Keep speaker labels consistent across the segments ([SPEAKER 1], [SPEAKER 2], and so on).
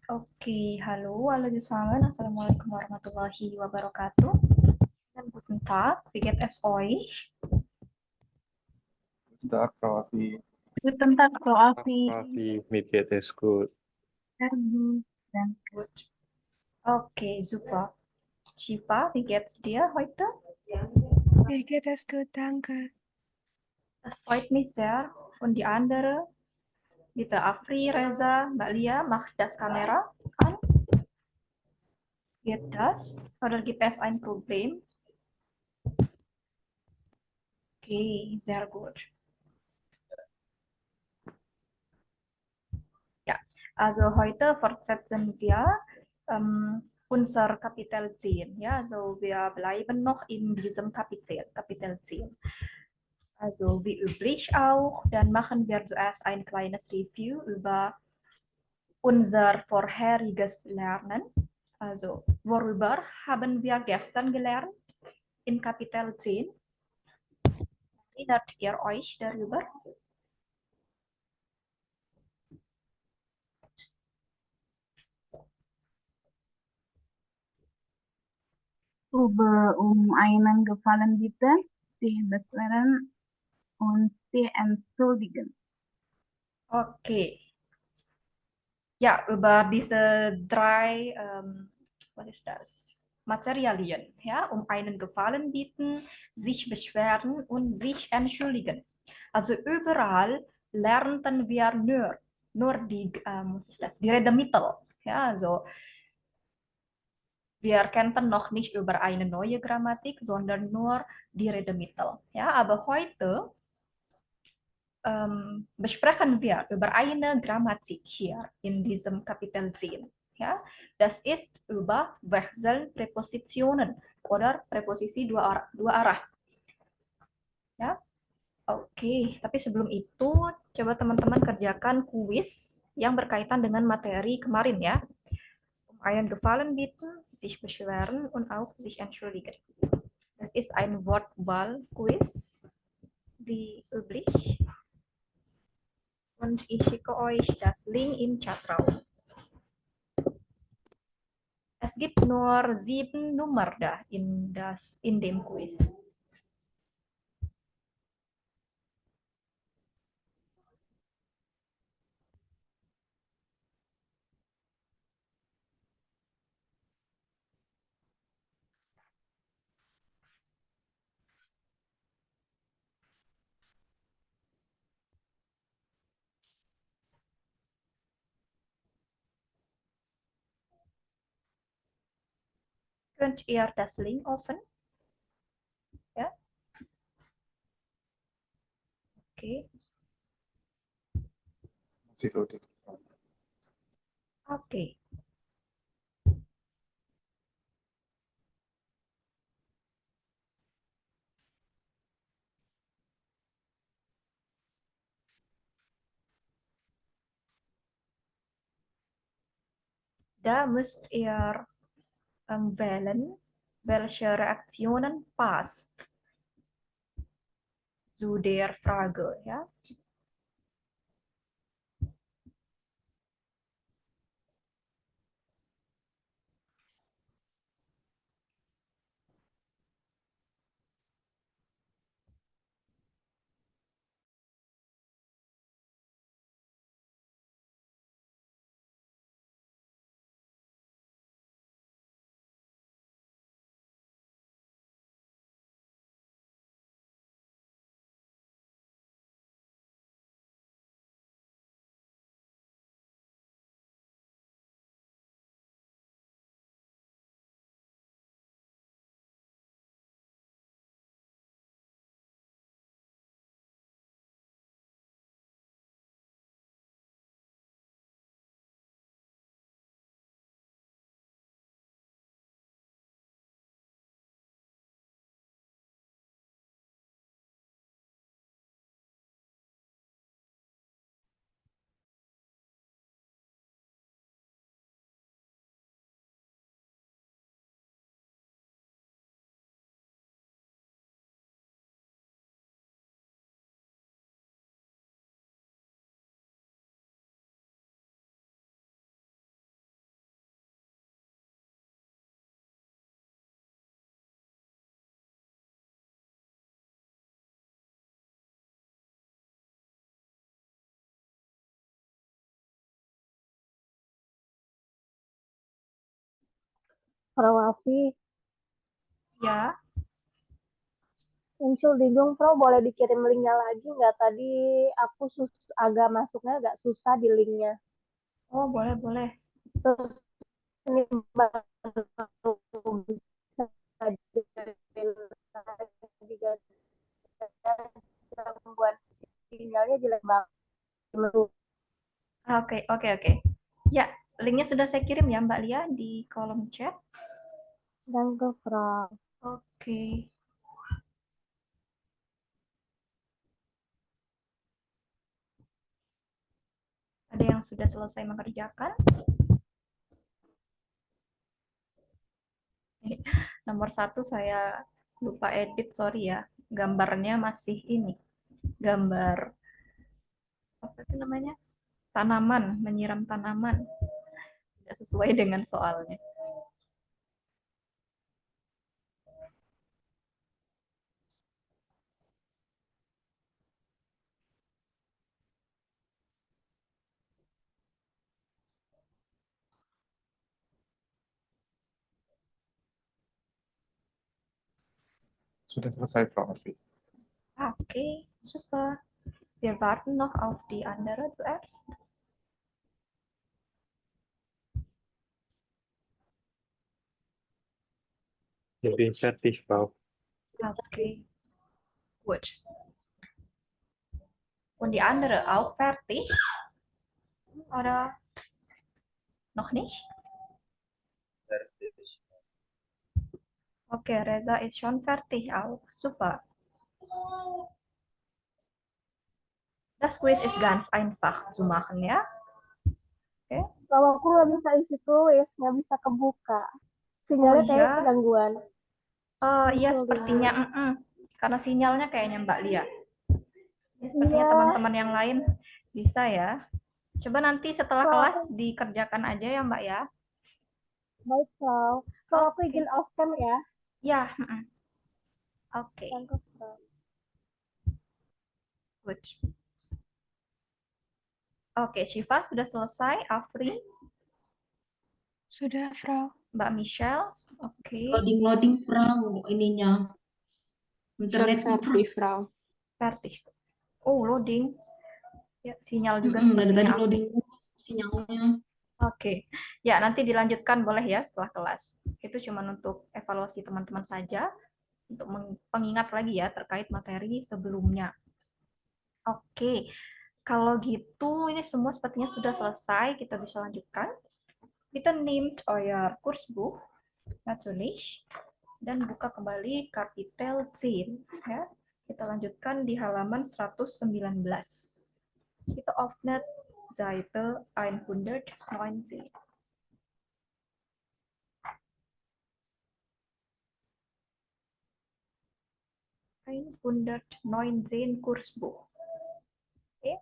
[SPEAKER 1] Okay, hallo zusammen. Assalamualaikum warahmatullahi wabarakatuh. Dan guten Tag, wie geht es euch?
[SPEAKER 2] Guten Tag, Frau Afi.
[SPEAKER 1] Guten Tag, Frau Afi.
[SPEAKER 3] Coffee, mir geht es gut.
[SPEAKER 1] Servus. Dann gut. Okay, super. Shiva, wie geht's dir heute?
[SPEAKER 4] Mir geht es gut, danke.
[SPEAKER 1] Das freut mich sehr. Und die andere, bitte Afri, Reza, Mbak Lia, macht das Kamera an. Geht das? Oder gibt es ein Problem? Okay, sehr gut. Ja, also heute fortsetzen wir unser Kapitel 10. Ja, also wir bleiben noch in diesem Kapitel 10. Also wie üblich auch, dann machen wir zuerst ein kleines Review über unser vorheriges Lernen. Also worüber haben wir gestern gelernt in Kapitel 10? Erinnert ihr euch darüber?
[SPEAKER 4] Einen Gefallen bitte, sich beschweren und sie entschuldigen.
[SPEAKER 1] Okay. Ja, über diese drei, was ist das? Materialien, ja, einen Gefallen bieten, sich beschweren und sich entschuldigen. Also überall lernten wir nur die, was ist das? Die Redemittel, ja, also wir kannten noch nicht über eine neue Grammatik, sondern nur die Redemittel, ja, aber heute besprechen wir über eine Grammatik hier in diesem Kapitel 10. Ja, das ist über Wechselpräpositionen oder Präposisi dua arah. Ya, oke. Tapi sebelum itu, coba teman-teman kerjakan kuis yang berkaitan dengan materi kemarin ya. Einen Gefallen bieten, sich beschweren und auch sich entschuldigen. Das ist ein Wortwahl-Quiz, wie üblich. Und ich schicke euch das Link im Chatraum. Es gibt nur 7 Nummer da in dem Quiz. Könnt ihr das Link offen? Ja, okay.
[SPEAKER 2] Masih loaded.
[SPEAKER 1] Oke. Da müsst ihr wählen, welche Reaktionen passt zu der Frage. Ja?
[SPEAKER 5] Frau Afi,
[SPEAKER 1] Ya,
[SPEAKER 5] Entschuldigung, Frau, boleh dikirim linknya lagi nggak? Tadi aku agak masuknya agak susah di linknya.
[SPEAKER 1] oh boleh boleh.
[SPEAKER 5] Terus ini baru bisa join lagi gara-gara gangguan sinyalnya jelek banget.
[SPEAKER 1] Oke, oke, oke. Ya, linknya sudah saya kirim ya Mbak Lia di kolom chat.
[SPEAKER 5] Danke, Frau.
[SPEAKER 1] Oke. Ada yang sudah selesai mengerjakan? Nomor 1 saya lupa edit, sorry ya. Gambarnya masih ini. Gambar apa itu namanya? Tanaman, menyiram tanaman. Tidak sesuai dengan soalnya.
[SPEAKER 2] Sudah selesai, Frau Afi.
[SPEAKER 1] Oke, super. Wir warten noch auf die andere zuerst.
[SPEAKER 3] Ich bin fertig, Frau.
[SPEAKER 1] Okay, gut. Und die andere auch fertig? Oder noch nicht? Okay, Reza ist schon fertig auch. Super. Das Quiz ist ganz einfach zu machen, ya. Oke.
[SPEAKER 5] Kalau aku nggak bisa isi tulis, nggak bisa kebuka. Sinyalnya
[SPEAKER 1] Oh,
[SPEAKER 5] kayak
[SPEAKER 1] iya?
[SPEAKER 5] gangguan.
[SPEAKER 1] Iya,
[SPEAKER 5] Betul,
[SPEAKER 1] sepertinya. Karena sinyalnya kayaknya Mbak Lia. Ya, sepertinya
[SPEAKER 5] Iya.
[SPEAKER 1] teman-teman yang lain bisa ya. Coba nanti setelah
[SPEAKER 5] Kalau
[SPEAKER 1] kelas
[SPEAKER 5] aku-
[SPEAKER 1] dikerjakan aja ya Mbak ya.
[SPEAKER 5] Baik, Frau. Kalau aku
[SPEAKER 1] Oke.
[SPEAKER 5] izin off cam ya.
[SPEAKER 1] Ya. Oke,
[SPEAKER 5] Danke, Frau.
[SPEAKER 1] good. Oke, Syifa sudah selesai. Afri,
[SPEAKER 4] Sudah, Frau.
[SPEAKER 1] Mbak Michelle, oke.
[SPEAKER 6] Loading Frau ininya internetnya Frau.
[SPEAKER 7] Frau.
[SPEAKER 1] Fertig. Oh, loading. Ya, sinyal juga
[SPEAKER 6] Dari
[SPEAKER 1] sepertinya.
[SPEAKER 6] tadi
[SPEAKER 1] Afri.
[SPEAKER 6] loading sinyalnya.
[SPEAKER 1] Oke. Ya, nanti dilanjutkan boleh ya setelah kelas. Itu cuma untuk evaluasi teman-teman saja, untuk pengingat lagi ya terkait materi sebelumnya. Oke. Kalau gitu, ini semua sepertinya sudah selesai. Kita bisa lanjutkan. Bitte nehmt euer Kursbuch, natürlich, dan buka kembali Kapitel 10. Ya. Kita lanjutkan di halaman 119. Kita öffnet Seite 119. 119 Kursbuch. Oke.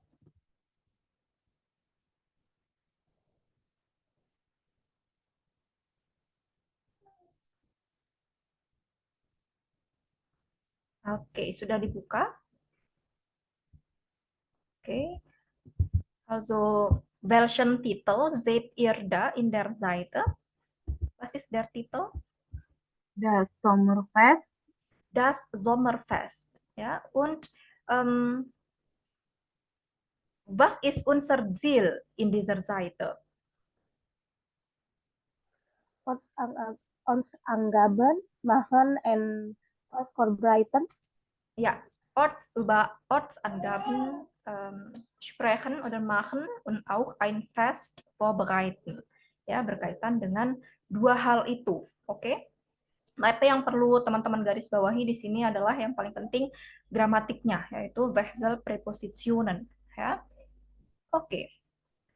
[SPEAKER 1] Oke, sudah dibuka. Oke. Also, welchen Titel seht ihr da in der Seite? Was ist der Titel?
[SPEAKER 4] Das Sommerfest.
[SPEAKER 1] Das Sommerfest. Ja, und was ist unser Ziel in dieser Seite?
[SPEAKER 5] Ons Angaben machen en was verbreiten.
[SPEAKER 1] Ja, über Ortsangaben sprechen oder machen und auch ein Fest vorbereiten. Ya, berkaitan dengan dua hal itu. Oke? Tapi yang perlu teman-teman garis bawahi di sini adalah yang paling penting gramatiknya, yaitu Wechselpräpositionen. Ja? Oke.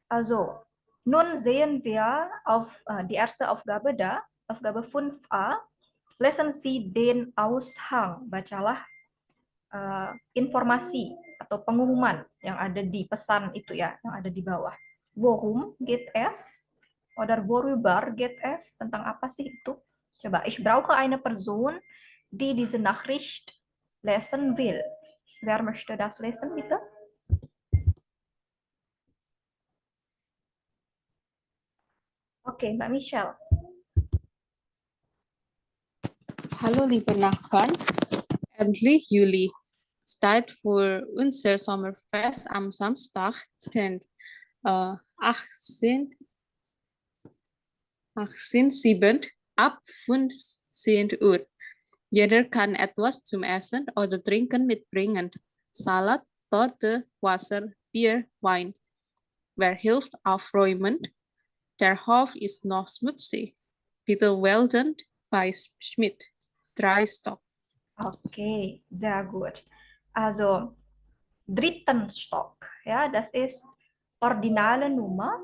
[SPEAKER 1] Also, nun sehen wir auf die erste Aufgabe da, Aufgabe 5a. Lesen Sie den Aushang. Bacalah informasi atau pengumuman yang ada di pesan itu ya, yang ada di bawah. Worum geht es? Oder worüber geht es? Tentang apa sih itu? Coba, ich brauche eine Person, die diese Nachricht lesen will. Wer möchte das lesen, bitte? Oke, Mbak Michelle.
[SPEAKER 7] Hallo liebe Nachbarn, endlich Juli. Zeit für unser Sommerfest am Samstag, den 18.07. ab 15 Uhr. Jeder kann etwas zum Essen oder Trinken mitbringen. Salat, Torte, Wasser, Bier, Wein. Wer hilft aufräumen? Der Hof ist noch schmutzig. Bitte Weldon bei Schmidt. 3 Stock.
[SPEAKER 1] Okay, sehr gut. Also, dritten Stock, ya, das ist ordinale Nummer,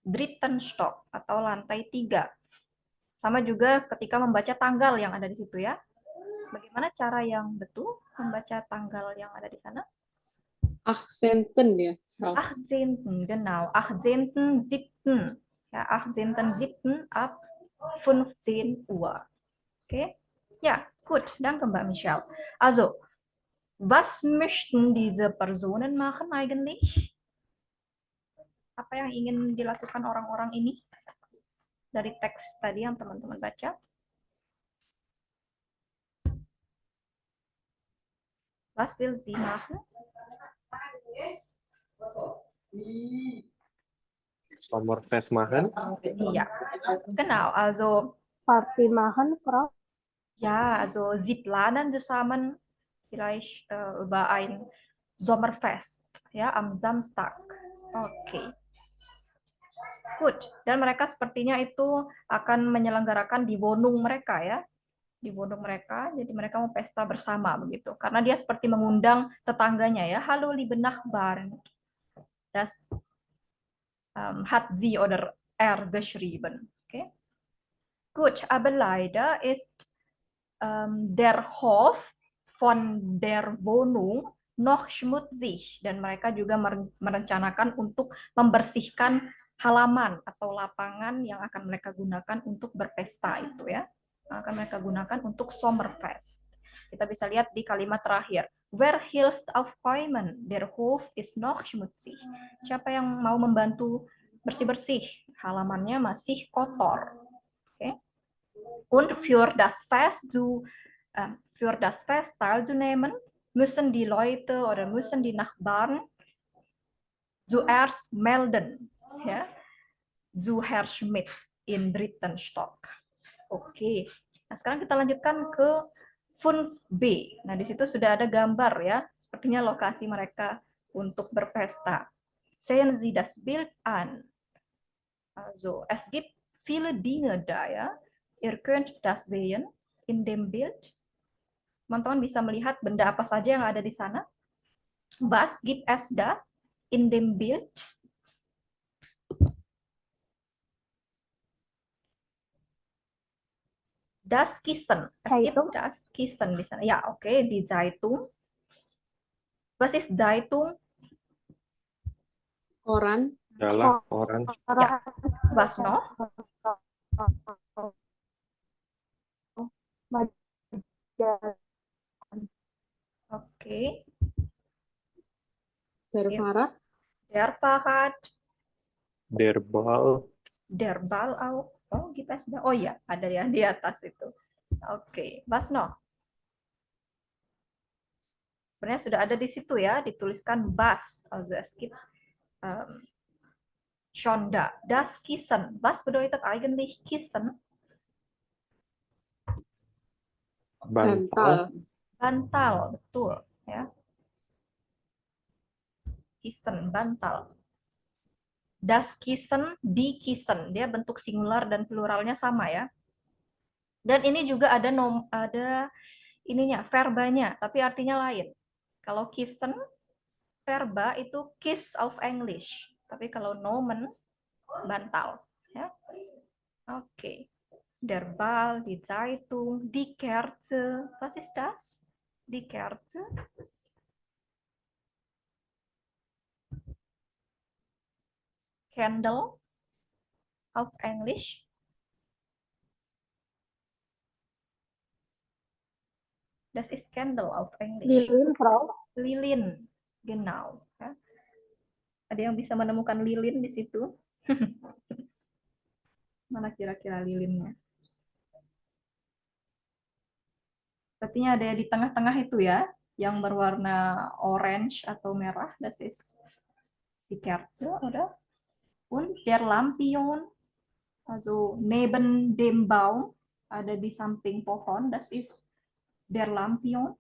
[SPEAKER 1] dritten Stock atau lantai 3. Sama juga ketika membaca tanggal yang ada di situ ya. Bagaimana cara yang betul membaca tanggal yang ada di sana?
[SPEAKER 7] 18. ya, Frau.
[SPEAKER 1] 18. Genau, 18.07. Ja, 18.07. ab 15 Uhr. Okay? Ja, gut, danke Mbak Michelle. Also, was möchten diese Personen machen eigentlich? Apa yang ingin dilakukan orang-orang ini? Dari teks tadi yang teman-teman baca. Was will sie machen?
[SPEAKER 3] Sommerfest machen.
[SPEAKER 1] Ja, genau, also
[SPEAKER 5] Party machen, Frau.
[SPEAKER 1] ja, also sie planen zusammen vielleicht über ein Sommerfest, ya, am Samstag. Oke. Good. Dan mereka sepertinya itu akan menyelenggarakan di Wohnung mereka ya. Di Wohnung mereka, jadi mereka mau pesta bersama begitu. Karena dia seperti mengundang tetangganya ya. Hallo liebe Nachbarn. Das hat sie oder geschrieben. Okay. Gut, aber leider ist der Hof von der Wohnung noch schmutzig dan mereka juga merencanakan untuk membersihkan halaman atau lapangan yang akan mereka gunakan untuk berpesta itu ya. Akan mereka gunakan untuk Sommerfest. Kita bisa lihat di kalimat terakhir. Wer hilft aufräumen? Der Hof ist noch schmutzig. Siapa yang mau membantu bersih-bersih? Halamannya masih kotor. Oke. Und für das Fest teilzunehmen, müssen die Leute oder müssen die Nachbarn zuerst melden, ja, zu Herr Schmidt in dritten Stock. Oke, nah sekarang kita lanjutkan ke 5B. Nah di situ sudah ada gambar ya, sepertinya lokasi mereka untuk berpesta. Sehen Sie das Bild an. Also, es gibt viele Dinge da ya. Ihr könnt das sehen in dem Bild. Teman-teman bisa melihat benda apa saja yang ada di sana. Was gibt es da in dem Bild? Das Kissen. Es gibt
[SPEAKER 5] Zeitung.
[SPEAKER 1] das Kissen di sana. Ya, oke, di Zeitung. Was ist Zeitung?
[SPEAKER 7] Koran,
[SPEAKER 3] Adalah orang.
[SPEAKER 1] Ya. Was noch?
[SPEAKER 5] Majalah.
[SPEAKER 1] Oke.
[SPEAKER 7] der
[SPEAKER 1] Ya.
[SPEAKER 7] Fahrrad,
[SPEAKER 1] Der Fahrrad.
[SPEAKER 3] Der Ball.
[SPEAKER 1] Der Ball auch. Oh, gibt es da? Oh ya, ada ya di atas itu. Oke. Was noch? Sebenarnya sudah ada di situ ya, dituliskan was. Also es gibt schon da. Das Kissen. Was bedeutet eigentlich Kissen?
[SPEAKER 3] Bantal.
[SPEAKER 1] Bantal, betul ya. Kissen, bantal. Das Kissen, die Kissen, dia bentuk singular dan pluralnya sama ya. Dan ini juga ada ininya, verbanya, tapi artinya lain. Kalau Kissen, verba itu kiss of English, tapi kalau nomen bantal ya. Oke. Der Ball, die Zeitung, die Kerze. Was ist das? Die Kerze. Candle auf Englisch. Das ist Candle auf Englisch.
[SPEAKER 5] Lilin, Frau.
[SPEAKER 1] Lilin, genau. Ya. Ada yang bisa menemukan lilin di situ? Mana kira-kira lilinnya? Sepertinya ada di tengah-tengah itu ya, yang berwarna orange atau merah. Das ist die Kerze, oder? Und der Lampion, also neben dem Baum, ada di samping pohon, das ist der Lampion.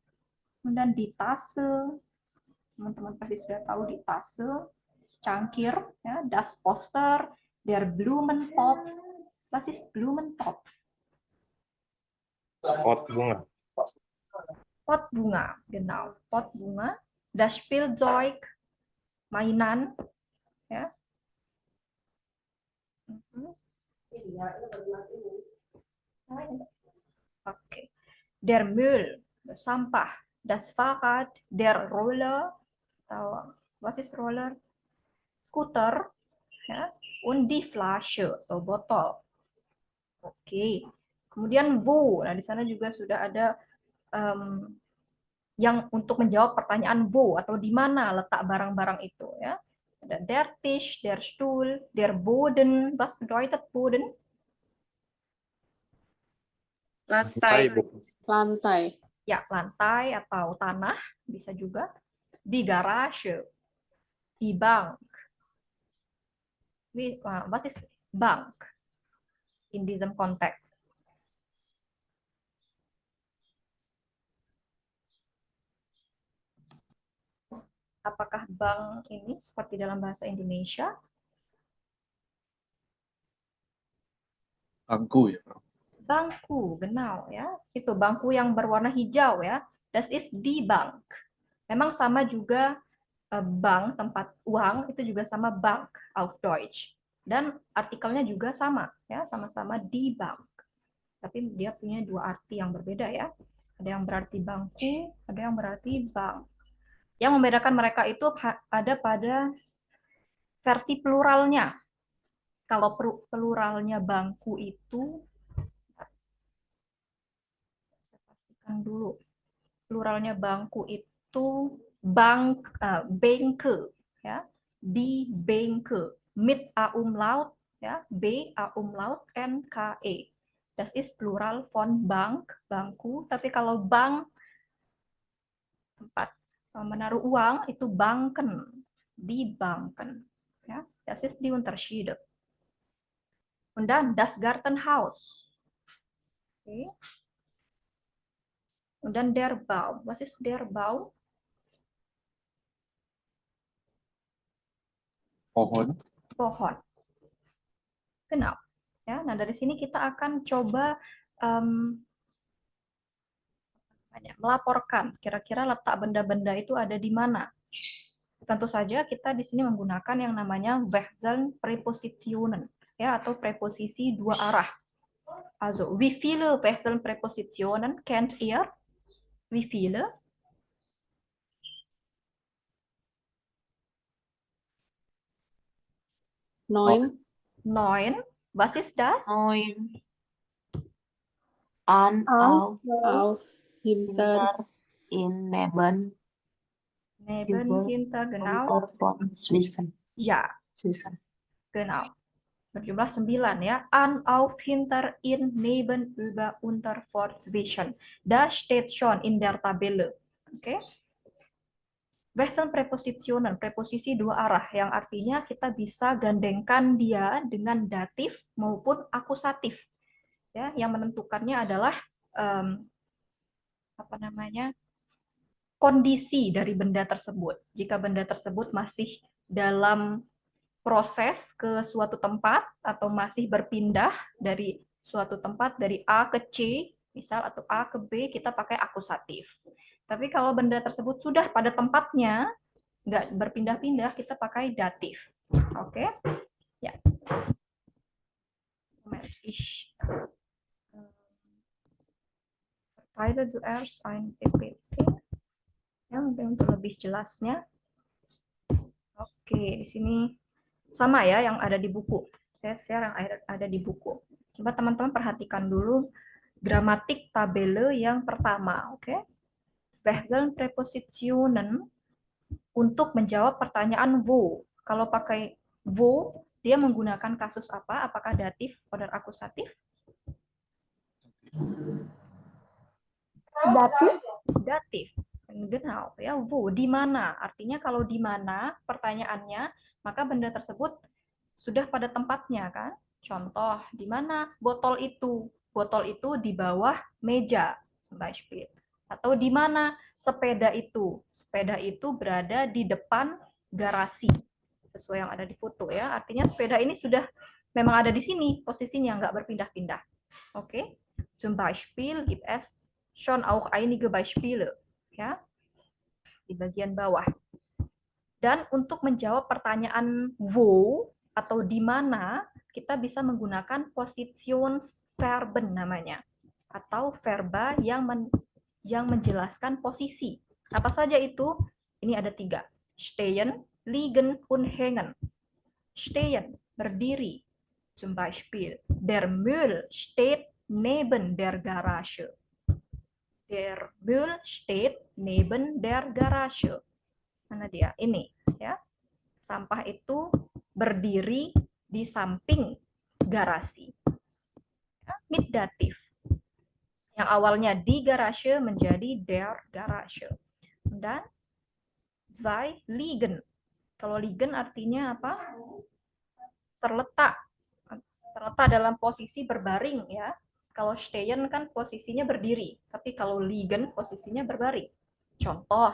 [SPEAKER 1] Und dann die Tasse, teman-teman pasti sudah tahu di Tasse, cangkir, ya, das Poster, der Blumentopf, das ist Blumentopf,
[SPEAKER 3] Pot bunga.
[SPEAKER 1] pot bunga, genau, pot bunga, das Spielzeug, mainan, ya. Oke. Der Müll, sampah, das Fahrrad, der Roller, atau was ist Roller? Skuter, ya, und die Flasche atau botol. Oke. Kemudian wo, nah di sana juga sudah ada yang untuk menjawab pertanyaan wo atau di mana letak barang-barang itu, ya. Ada der Tisch, der Stuhl, der Boden. Was bedeutet Boden?
[SPEAKER 3] Lantai, Bu.
[SPEAKER 7] Lantai.
[SPEAKER 1] Ya, lantai atau tanah bisa juga. Di Garage, di Bank. Was ist Bank in diesem Kontext? Apakah bank ini seperti dalam bahasa Indonesia?
[SPEAKER 2] Bangku ya, Prof.
[SPEAKER 1] Bangku, genau ya. Itu bangku yang berwarna hijau ya. Das ist die Bank. Memang sama juga bank, tempat uang, itu juga sama Bank auf Deutsch. Dan artikelnya juga sama ya, sama-sama die Bank. Tapi dia punya dua arti yang berbeda ya. Ada yang berarti bangku, ada yang berarti bank. Yang membedakan mereka itu ada pada versi pluralnya. Kalau pluralnya bangku itu, saya pastikan dulu. Pluralnya bangku itu Bänke, ya, die Bänke, mit a umlaut, ya, b a umlaut n k e. Das ist plural von Bank, bangku. Tapi kalau bank, tempat menaruh uang, itu Banken, die Banken, ya. Das ist die Unterschiede. Und dann das Gartenhaus. Okay. Und dann der Baum. Was ist der Baum?
[SPEAKER 2] Pohon.
[SPEAKER 1] Pohon. Genau. Ya, nah dari sini kita akan coba melaporkan kira-kira letak benda-benda itu ada di mana. Tentu saja kita di sini menggunakan yang namanya Wechselprepositionen, ya, atau preposisi dua arah. Also, wie viele Wechselprepositionen kennt ihr? Wie viele?
[SPEAKER 7] 9.
[SPEAKER 1] 9. Was ist das?
[SPEAKER 8] 9. An, auf,
[SPEAKER 7] Auf, hinter,
[SPEAKER 8] in, neben,
[SPEAKER 1] Neben,
[SPEAKER 8] Über,
[SPEAKER 1] hinter, genau.
[SPEAKER 8] unter, von, zwischen.
[SPEAKER 1] Ja,
[SPEAKER 8] Zwischen.
[SPEAKER 1] genau. Berjumlah 9 ya. An, auf, hinter, in, neben, über, unter, vor, zwischen. Das steht schon in der Tabelle. Oke. Wechselprepositionen, preposisi dua arah yang artinya kita bisa gandengkan dia dengan datif maupun akusatif. Ya, yang menentukannya adalah kondisi dari benda tersebut. Jika benda tersebut masih dalam proses ke suatu tempat atau masih berpindah dari suatu tempat dari A ke C, misal, atau A ke B, kita pakai akusatif. Tapi kalau benda tersebut sudah pada tempatnya, nggak berpindah-pindah, kita pakai datif. Oke? Ya. Moment, ich verteile zuerst ein PPT. Ya, mungkin untuk lebih jelasnya. Oke, di sini sama ya yang ada di buku. Saya share yang ada di buku. Coba teman-teman perhatikan dulu gramatik tabelle yang pertama, oke? Wechselprepositionen untuk menjawab pertanyaan wo. Kalau pakai wo, dia menggunakan kasus apa? Apakah datif, oder akusatif?
[SPEAKER 5] Datif,
[SPEAKER 1] Datif. Genau, ya, wo, di mana? Artinya kalau di mana pertanyaannya, maka benda tersebut sudah pada tempatnya kan? Contoh, di mana botol itu? Botol itu di bawah meja, Beispiel. Atau di mana sepeda itu? Sepeda itu berada di depan garasi. Sesuai yang ada di foto ya. Artinya sepeda ini sudah memang ada di sini posisinya, nggak berpindah-pindah. Oke? Zum Beispiel gibt es schon auch einige Beispiele. Ya, di bagian bawah. Dan untuk menjawab pertanyaan wo atau di mana, kita bisa menggunakan Positionsverben namanya, atau verba yang menjelaskan posisi. Apa saja itu? Ini ada 3. Stehen, liegen, und hängen. Stehen, berdiri. Zum Beispiel, der Müll steht neben der Garage. Der Müll steht neben der Garage. Mana dia? Ini, ya. Sampah itu berdiri di samping garasi. Ya, mit datif. Yang awalnya di garage menjadi der Garage. Dan zwei liegen. Kalau liegen artinya apa? Terletak. Terletak dalam posisi berbaring ya. Kalau stehen kan posisinya berdiri, tapi kalau liegen posisinya berbaring. Contoh,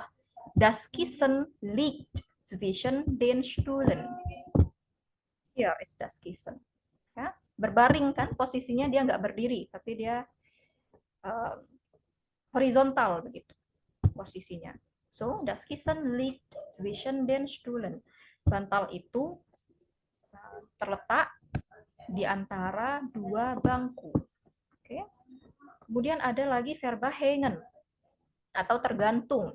[SPEAKER 1] das Kissen liegt zwischen den Stühlen. Hier ist das Kissen. Ya, berbaring kan posisinya, dia nggak berdiri, tapi dia horizontal begitu posisinya. So, das Kissen liegt zwischen den Stühlen. Bantal itu terletak di antara 2 bangku. Oke. Kemudian ada lagi verba hängen atau tergantung.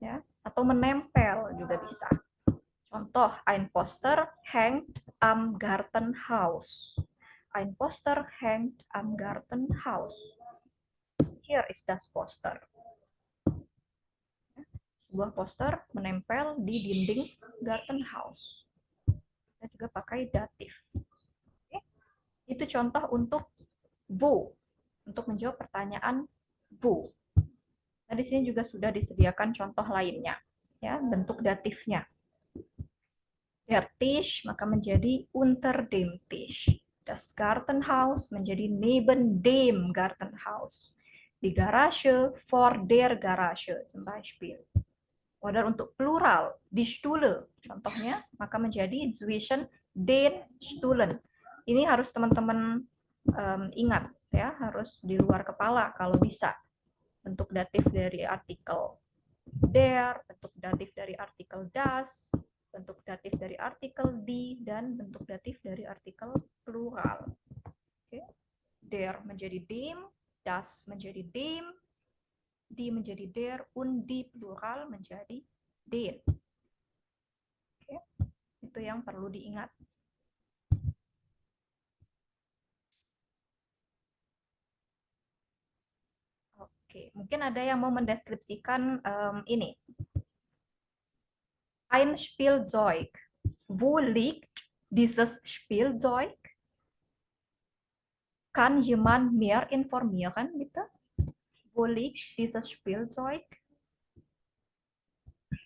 [SPEAKER 1] Ya, atau menempel juga bisa. Contoh, ein Poster hängt am Gartenhaus. Ein Poster hängt am Gartenhaus. Hier ist das Poster. Sebuah poster menempel di dinding Gartenhaus. Kita juga pakai datif. Oke. Itu contoh untuk wo, untuk menjawab pertanyaan wo. Nah, di sini juga sudah disediakan contoh lainnya, ya, bentuk datifnya. Der Tisch maka menjadi unter dem Tisch. Das Gartenhaus menjadi neben dem Gartenhaus. Die Garage vor der Garage zum Beispiel. Kemudian untuk plural, die Stühle contohnya, maka menjadi zwischen den Stühlen. Ini harus teman-teman ingat ya, harus di luar kepala kalau bisa. Bentuk datif dari artikel der, bentuk datif dari artikel das, bentuk datif dari artikel die, dan bentuk datif dari artikel plural. Oke. Der menjadi dem, das menjadi dem, die menjadi der, und die plural menjadi den. Oke. Itu yang perlu diingat. Oke, mungkin ada yang mau mendeskripsikan ini. Ein Spielzeug. Wo liegt dieses Spielzeug? Kann jemand mehr informieren, bitte? Wo liegt dieses Spielzeug?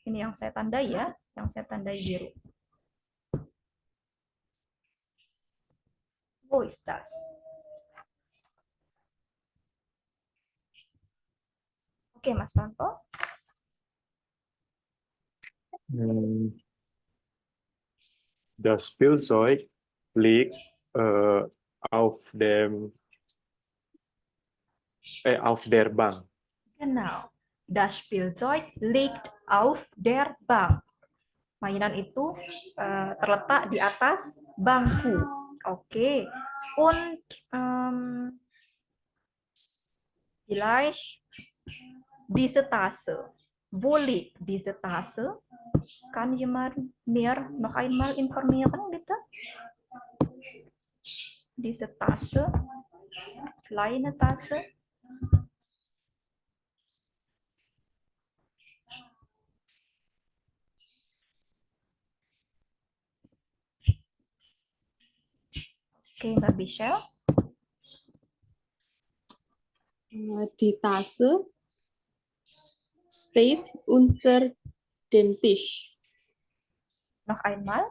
[SPEAKER 1] Ini yang saya tandai ya, yang saya tandai biru. Wo ist das? Oke, Mas Tanto.
[SPEAKER 3] Das Spielzeug liegt auf der Bank.
[SPEAKER 1] Genau. Das Spielzeug liegt auf der Bank. Mainan itu terletak di atas bangku. Oke. Und vielleicht diese Tasse. Wo liegt diese Tasse? Kann jemand mir noch einmal informieren, bitte? Diese Tasse, kleine Tasse. Oke, Mbak Michelle.
[SPEAKER 7] Die Tasse steht unter dem Tisch.
[SPEAKER 1] Noch einmal.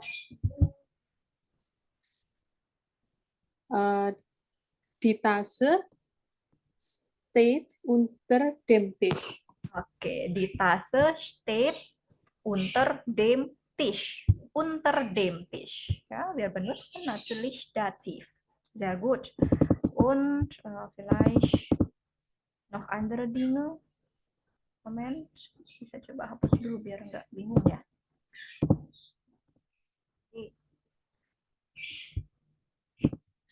[SPEAKER 7] Die Tasse steht unter dem Tisch.
[SPEAKER 1] Oke, die Tasse steht unter dem Tisch. Unter dem Tisch. Ja, wir benutzen natürlich Dativ. Sehr gut. Und vielleicht noch andere Dinge. Moment, bisa coba hapus dulu biar nggak bingung ya. Oke.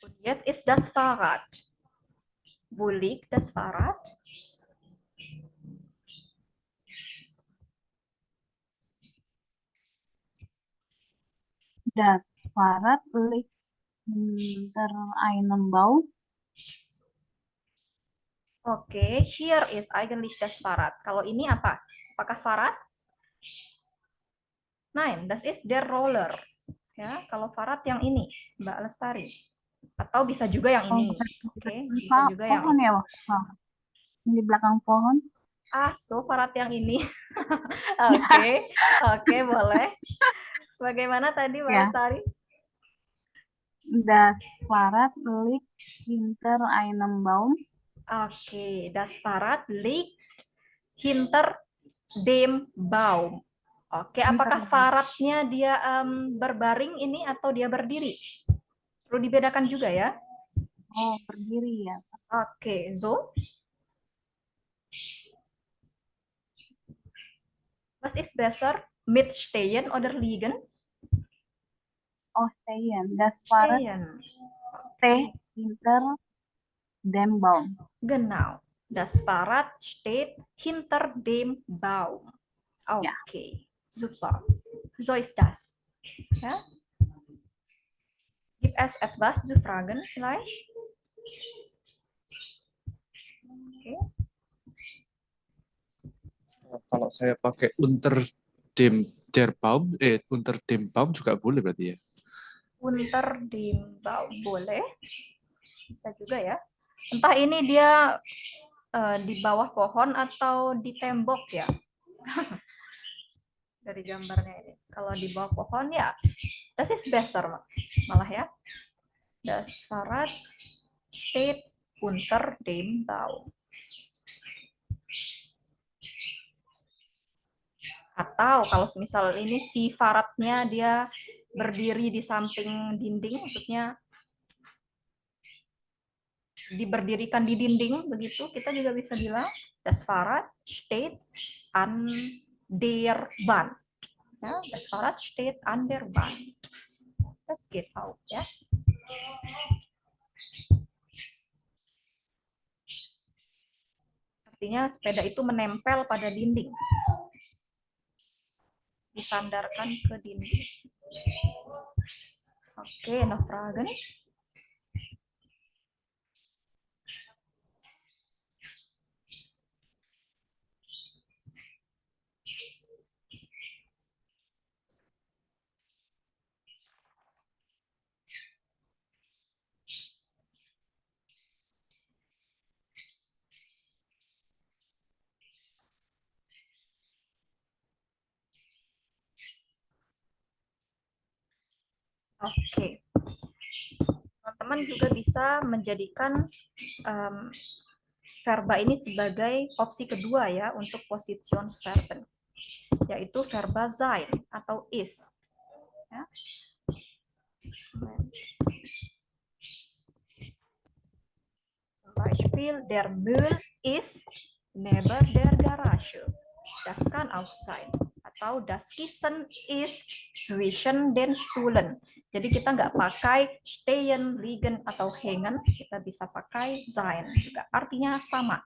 [SPEAKER 1] Und jetzt ist das Fahrrad. Wo liegt das Fahrrad?
[SPEAKER 4] Das Fahrrad liegt hinter einem Baum.
[SPEAKER 1] Oke, here is eigentlich das Fahrrad. Kalau ini apa? Apakah Fahrrad? Nein, das ist der Roller. Ya, kalau Fahrrad yang ini, Mbak Lestari. Atau bisa juga yang ini. Oke, bisa juga yang
[SPEAKER 4] Pohon ya, Pak? Di belakang pohon.
[SPEAKER 1] so Fahrrad yang ini. Oke, oke, boleh. Bagaimana tadi, Mbak
[SPEAKER 4] Ya.
[SPEAKER 1] Lestari?
[SPEAKER 4] Das Fahrrad liegt hinter einem Baum.
[SPEAKER 1] Oke, das Fahrrad liegt hinter dem Baum. Oke, apakah Fahrradnya dia berbaring ini atau dia berdiri? Perlu dibedakan juga ya.
[SPEAKER 4] Oh, berdiri ya.
[SPEAKER 1] Oke, so. Was ist besser? Mit stehen oder liegen?
[SPEAKER 4] Oh, stehen. Das Fahrrad
[SPEAKER 1] Stehen.
[SPEAKER 4] steht hinter dem Baum.
[SPEAKER 1] Genau. Das Fahrrad steht hinter dem Baum. Okay, super. So ist das. Ja? Gibt es etwas zu fragen vielleicht? Okay.
[SPEAKER 2] Kalau saya pakai unter dem Baum juga boleh berarti ya?
[SPEAKER 1] Unter dem Baum boleh. Bisa juga ya. Entah ini dia di bawah pohon atau di tembok ya. Dari gambarnya ini. Kalau di bawah pohon ya, das ist besser malah ya. Das Fahrrad steht unter dem Baum. Atau kalau misal ini si Fahrradnya dia berdiri di samping dinding, maksudnya diberdirikan di dinding, begitu kita juga bisa bilang das Fahrrad steht an der Wand. Ja, das Fahrrad steht an der Wand. Das geht auch, ya. Artinya sepeda itu menempel pada dinding. Disandarkan ke dinding. Oke, noch Fragen? Oke. Teman-teman juga bisa menjadikan verba ini sebagai opsi kedua ya untuk Positionsverben, yaitu verba sein atau ist. Ya. Zum Beispiel, der Müll ist neben der Garage. Das kann auch sein. Atau das Kissen ist zwischen den Stühlen. Jadi kita nggak pakai stehen, liegen, atau hängen. Kita bisa pakai sein juga. Artinya sama.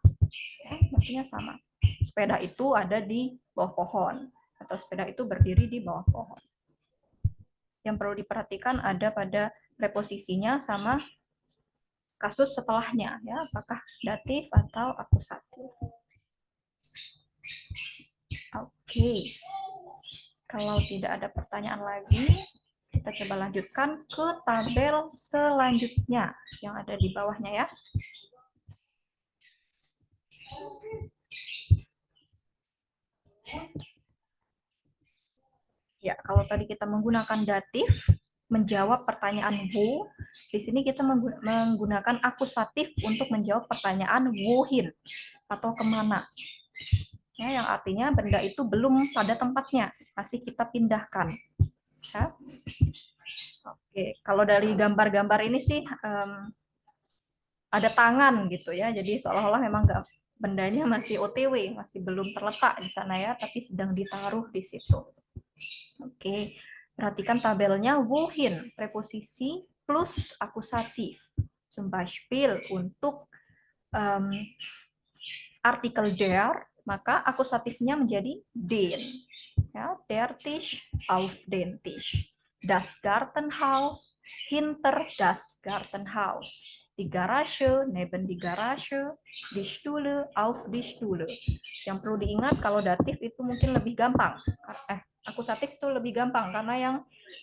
[SPEAKER 1] Ya, artinya sama. Sepeda itu ada di bawah pohon. Atau sepeda itu berdiri di bawah pohon. Yang perlu diperhatikan ada pada preposisinya sama kasus setelahnya. Ya, apakah datif atau akusatif. Oke. Kalau tidak ada pertanyaan lagi, kita coba lanjutkan ke tabel selanjutnya yang ada di bawahnya ya. Ya, kalau tadi kita menggunakan datif menjawab pertanyaan wo, di sini kita menggunakan akusatif untuk menjawab pertanyaan wohin atau kemana. Ya, yang artinya benda itu belum pada tempatnya, masih kita pindahkan. Ya. Oke, kalau dari gambar-gambar ini sih ada tangan gitu ya, jadi seolah-olah memang bendanya masih OTW, masih belum terletak di sana ya, tapi sedang ditaruh di situ. Oke, perhatikan tabelnya wohin, preposisi plus akusatif. Zum Beispiel untuk artikel der, maka akusatifnya menjadi den. Ya, der Tisch auf den Tisch. Das Gartenhaus hinter das Gartenhaus. Die Garage neben die Garage. Die Stühle auf die Stühle. Yang perlu diingat kalau datif itu mungkin lebih gampang. Akusatif itu lebih gampang karena yang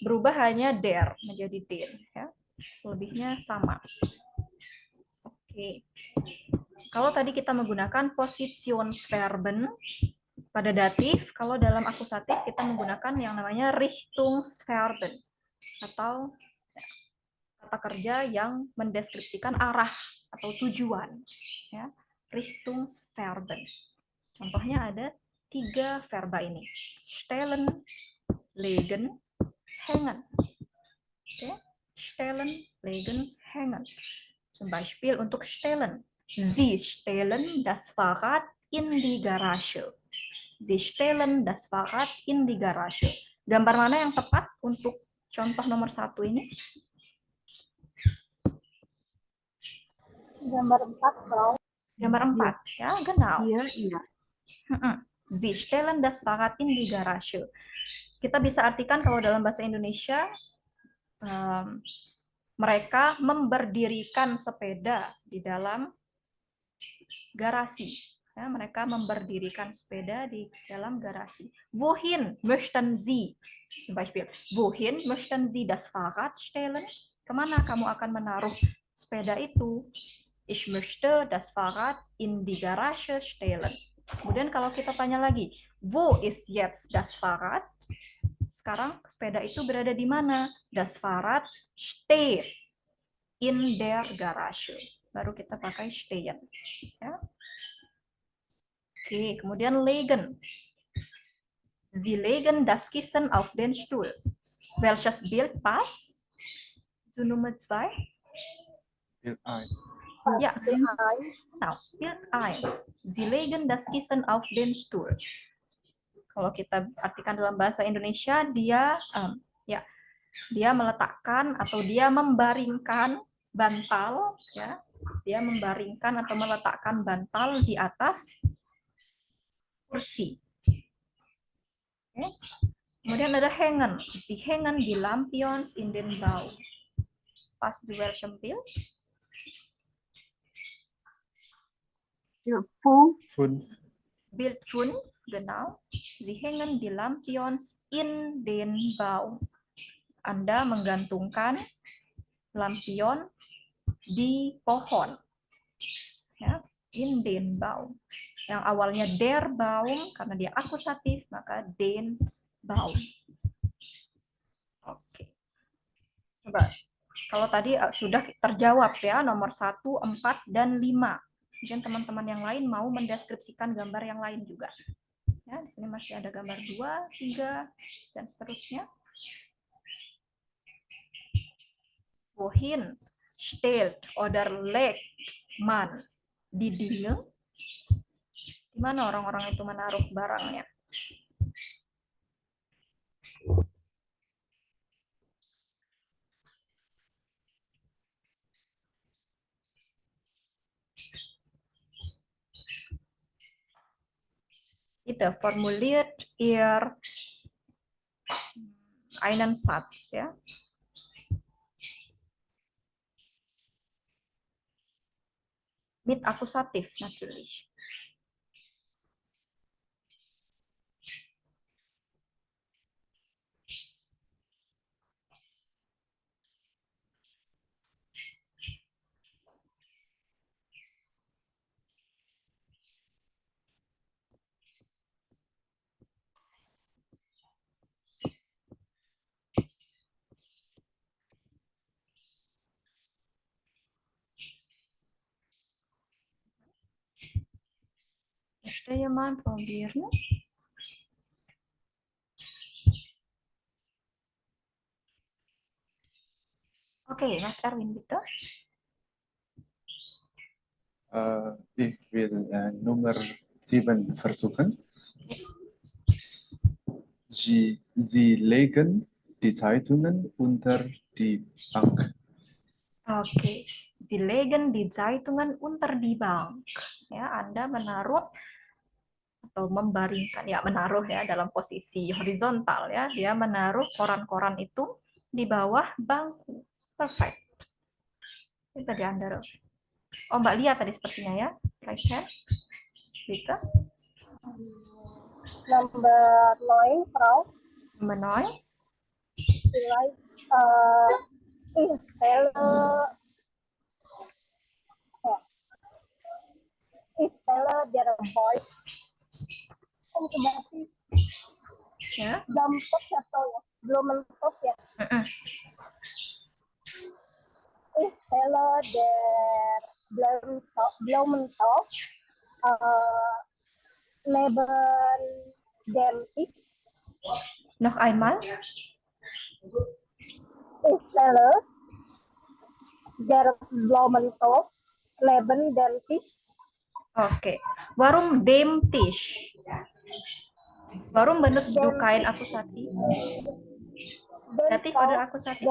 [SPEAKER 1] berubah hanya der menjadi den. Ya. Selebihnya sama. Oke. Kalau tadi kita menggunakan Positionsverben pada datif, kalau dalam akusatif kita menggunakan yang namanya Richtungsverben atau kata kerja yang mendeskripsikan arah atau tujuan. Ya. Richtungsverben. Contohnya ada 3 verba ini. Stellen, legen, hängen. Okay. Stellen, legen, hängen. Zum Beispiel untuk stellen. Sie stellen das Fahrrad in die Garage. Sie stellen das Fahrrad in die Garage. Gambar mana yang tepat untuk contoh nomor 1 ini?
[SPEAKER 5] Gambar 4, Frau.
[SPEAKER 1] Gambar 4, ya, genau.
[SPEAKER 4] Iya, iya.
[SPEAKER 1] Sie stellen das Fahrrad in die Garage. Kita bisa artikan kalau dalam bahasa Indonesia, mereka memberdirikan sepeda di dalam garasi. Ya, mereka memberdirikan sepeda di dalam garasi. Wohin möchten Sie? Zum Beispiel, wohin möchten Sie das Fahrrad stellen? Kemana kamu akan menaruh sepeda itu? Ich möchte das Fahrrad in die Garage stellen. Kemudian kalau kita tanya lagi, wo ist jetzt das Fahrrad? Sekarang sepeda itu berada di mana? Das Fahrrad steht in der Garage. Baru kita pakai stehen. Ya. Oke, kemudian legen. Sie legen das Kissen auf den Stuhl. Welches Bild passt? Zu Nummer 2?
[SPEAKER 2] Bild 1.
[SPEAKER 1] Ja, genau. Bild 1. Sie legen das Kissen auf den Stuhl. Kalau kita artikan dalam bahasa Indonesia, dia meletakkan atau dia membaringkan bantal, ya, dia membaringkan atau meletakkan bantal di atas kursi. Oke. Kemudian ada hängen. Sie hängen die Lampions in den Baum. Pas zu welchem Bild?
[SPEAKER 4] Ja, 5.
[SPEAKER 2] 5.
[SPEAKER 1] Bild 5, genau. Sie hängen die Lampions in den Baum. Anda menggantungkan lampion di pohon. Ya, in den Baum. Yang awalnya der Baum, karena dia akusatif, maka den Baum. Oke. Coba, kalau tadi sudah terjawab ya, nomor 1, 4, dan 5. Mungkin teman-teman yang lain mau mendeskripsikan gambar yang lain juga. Ya, di sini masih ada gambar 2, 3, dan seterusnya. Wohin stellt oder legt man die Dinge? Di mana orang-orang itu menaruh barangnya? Bitte formuliert ihr einen Satz, ja? Mit Akkusativ natürlich. Saya mal probieren. Oke, Mas Erwin, bitte.
[SPEAKER 2] Ich will Nummer 7 versuchen. Sie legen die Zeitungen unter die Bank.
[SPEAKER 1] Oke, Sie legen die Zeitungen unter die Bank. Ya, Anda menaruh atau membaringkan, ya menaruh ya dalam posisi horizontal ya. Dia menaruh koran-koran itu di bawah bangku. Perfect. Ini tadi Anda. Oh, Mbak lihat tadi sepertinya ya. Right hand. Bitte.
[SPEAKER 5] Number 9, Frau.
[SPEAKER 1] Number 9.
[SPEAKER 5] Vielleicht ich stelle der Boy. Berarti
[SPEAKER 1] Ya.
[SPEAKER 5] belum mentok atau ya? Belum mentok ya? Ich stelle der belum mentok neben dem Tisch.
[SPEAKER 1] Noch einmal.
[SPEAKER 5] Ich stelle der Blumentopf neben dem Tisch.
[SPEAKER 1] Oke. Warum dem Tisch? Warum benutzt du kein Akusati? Datif oder Akusatif?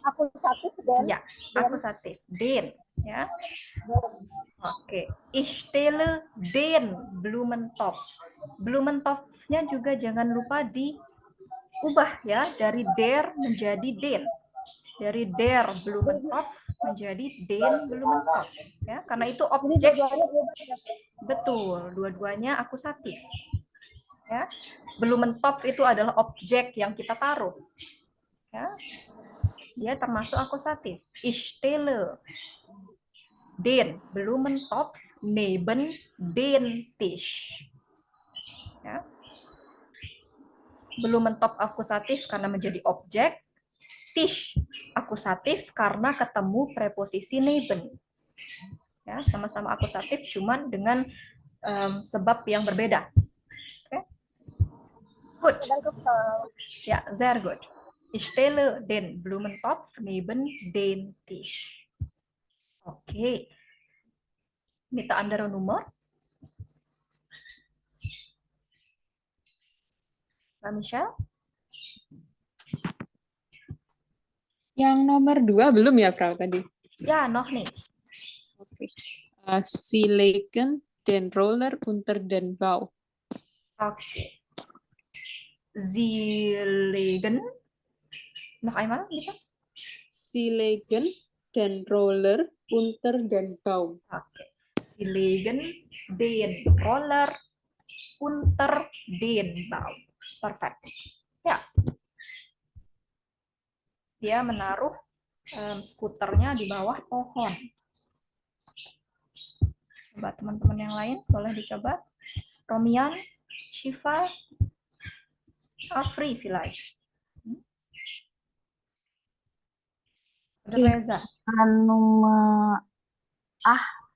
[SPEAKER 5] Akusatif dan
[SPEAKER 1] Ya, akusatif. Den, ya. Oke. Ich stelle den Blumentopf. Blumentopf-nya juga jangan lupa diubah ya dari der menjadi den. Dari der Blumentopf menjadi den Blumentopf, ya. Karena itu objek. Betul, dua-duanya akusatif. Ya. Blumentopf itu adalah objek yang kita taruh. Ya. Dia termasuk akusatif. Ich stelle den Blumentopf neben den Tisch. Ya. Blumentopf akusatif karena menjadi objek. Tisch akusatif karena ketemu preposisi neben. Ya, sama-sama akusatif, cuman dengan sebab yang berbeda. Okay. Good. Ja, sehr gut. Ich stelle den Blumentopf neben den Tisch. Okay. Bitte andere Nummer. Mbak Michelle?
[SPEAKER 7] Yang nomor 2 belum ya, Frau, tadi?
[SPEAKER 1] Ja, noch nicht.
[SPEAKER 7] Oke. Sie legen den Roller unter den Bau.
[SPEAKER 1] Okay. Sie legen. Noch einmal, bitte.
[SPEAKER 7] Sie legen den Roller unter den Baum.
[SPEAKER 1] Okay. Sie legen den Roller unter den Baum. Perfect. Ya. Dia menaruh skuternya di bawah pohon. Coba teman-teman yang lain boleh dicoba. Romian, Shiva, Afri, vielleicht. Reza.
[SPEAKER 4] Nummer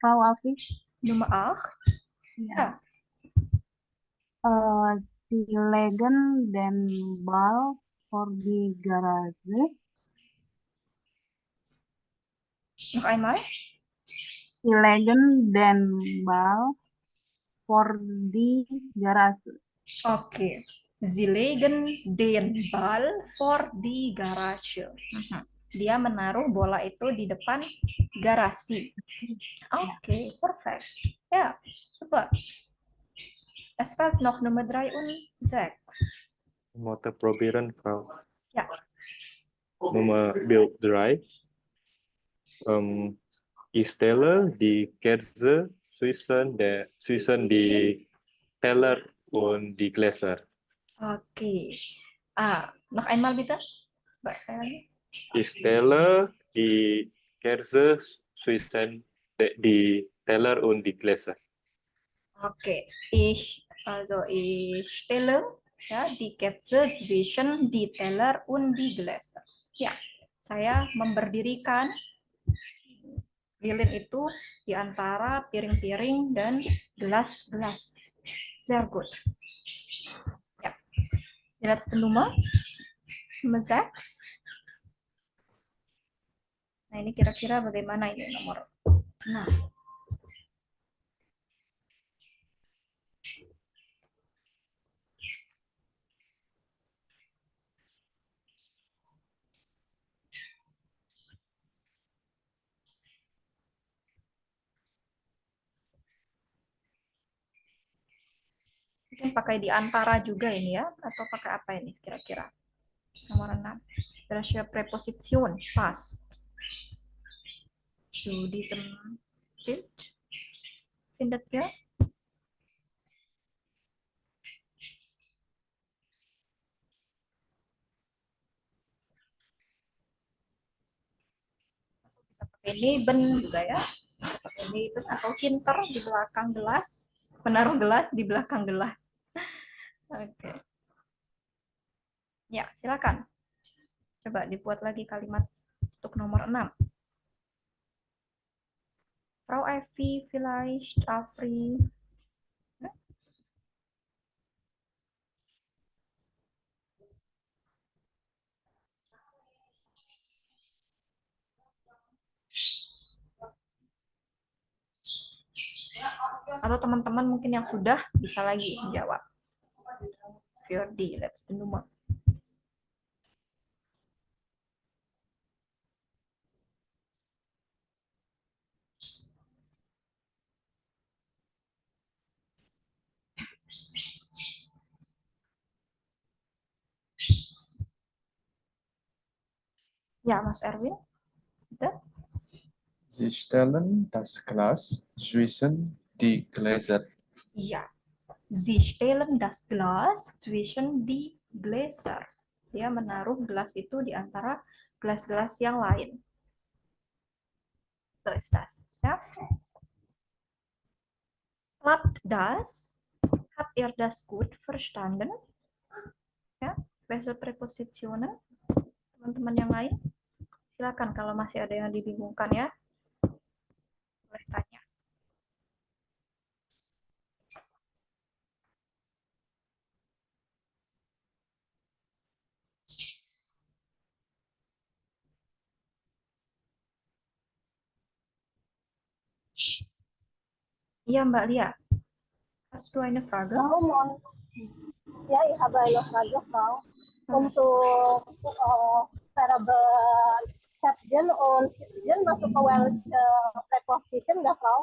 [SPEAKER 4] Frau Alfi.
[SPEAKER 1] Nummer 8.
[SPEAKER 4] Ja. Sie legen den Ball vor die Garage.
[SPEAKER 1] Noch einmal.
[SPEAKER 4] Sie legen den Ball vor die Garage.
[SPEAKER 1] Oke. Sie legen den Ball vor die Garage. Dia menaruh bola itu di depan garasi. Oke, perfect. Ja, super. Es fehlt noch Nummer 3 und 6.
[SPEAKER 3] Motor probieren, Frau.
[SPEAKER 1] Ja.
[SPEAKER 3] Nummer Bild 3. Ich stelle die Kerze zwischen die Teller und die Gläser.
[SPEAKER 1] Oke. Noch einmal bitte. Mbak Stella.
[SPEAKER 3] Ich stelle die Kerze zwischen die Teller und die Gläser.
[SPEAKER 1] Oke. Ich stelle ja die Kerze zwischen die Teller und die Gläser. Ya, saya memberdirikan Lilin itu di antara piring-piring dan gelas-gelas. Sehr gut. Ya. Die letzte Nummer. Nummer 6. Nah, ini kira-kira bagaimana ini nomor 6. Mungkin pakai di antara juga ini ya, atau pakai apa ini kira-kira? Nomor 6. Welche Präposition passt zu diesem Bild? Findet ihr? Bisa pakai neben juga ya. Pakai neben atau hinter di belakang gelas. Menaruh gelas di belakang gelas. Oke. Ya, silakan. Coba dibuat lagi kalimat untuk nomor 6. Frau Evi, vielleicht Afri. Atau teman-teman mungkin yang sudah bisa lagi menjawab. Fjordi, let's the number. Ya, Mas Erwin. Bitte?
[SPEAKER 2] Sie stellen das Glas zwischen die Gläser.
[SPEAKER 1] Ja. Sie stellen das Glas zwischen die Gläser. Dia menaruh gelas itu di antara gelas-gelas yang lain. So ist das. Ja. Klappt das? Habt ihr das gut verstanden? Ya, Welche Präpositionen? Teman-teman yang lain? Silakan kalau masih ada yang dibingungkan ya. Boleh tanya. Iya, Mbak Lia. Hast du eine Frage?
[SPEAKER 5] Frau, mohon. Ya, ich habe eine Frage, Frau. Untuk Verben Sepsen und Sitzen masuk ke welche Preposition nggak, Frau?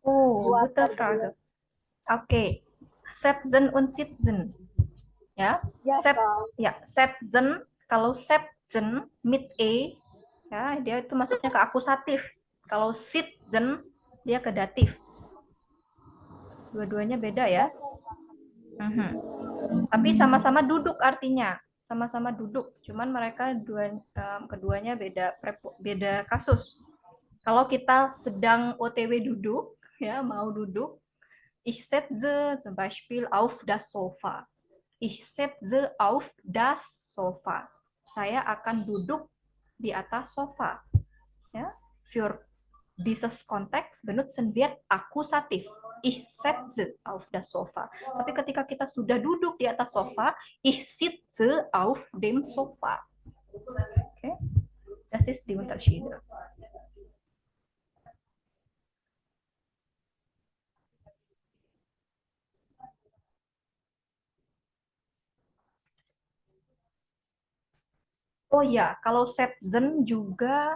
[SPEAKER 1] Oh,
[SPEAKER 5] Buat
[SPEAKER 1] gute
[SPEAKER 5] verben.
[SPEAKER 1] Frage. Oke. Setzen und sitzen. Ya.
[SPEAKER 5] Ya,
[SPEAKER 1] Set,
[SPEAKER 5] Frau.
[SPEAKER 1] ya, setzen. Kalau setzen mit e, ya, dia itu masuknya ke akusatif. Kalau sitzen, dia ke datif. Dua-duanya beda ya. Tapi sama-sama duduk artinya. Sama-sama duduk. Cuman mereka keduanya beda kasus. Kalau kita sedang OTW duduk, ya mau duduk, ich setze zum Beispiel auf das Sofa. Ich setze auf das Sofa. Saya akan duduk di atas sofa. Ja, für dieses Kontext benutzen wir Akkusativ. Ich setze auf das Sofa. Tapi ketika kita sudah duduk di atas sofa, ich sitze auf dem Sofa. Okay? Das ist die Unterschiede. Oh ya, kalau setzen juga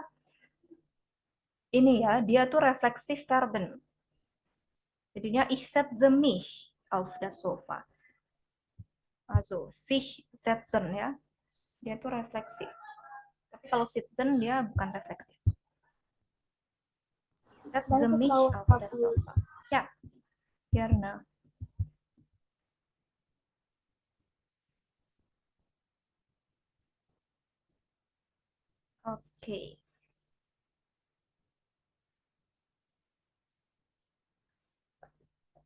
[SPEAKER 1] ini ya, dia tuh refleksif verben. Jadinya ich setze mich auf das Sofa. Also sich setzen ya. Dia tuh refleksif. Tapi kalau sitzen dia bukan refleksif. Setze mich auf das Sofa. Ya, gerne. Oke.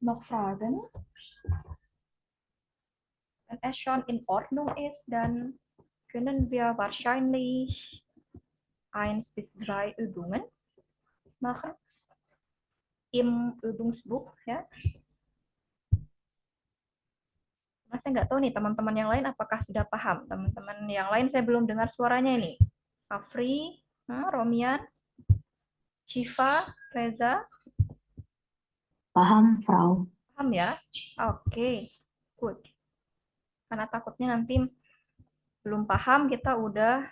[SPEAKER 1] Noch Fragen? Wenn es schon in Ordnung ist, dann können wir wahrscheinlich 1 bis 3 Übungen machen im Übungsbuch ya. Nah, saya nggak tahu nih teman-teman yang lain apakah sudah paham. Teman-teman yang lain saya belum dengar suaranya ini. Afri, Romian, Shiva, Reza,
[SPEAKER 8] Paham, Frau.
[SPEAKER 1] paham ya? Oke, good. Karena takutnya nanti belum paham kita udah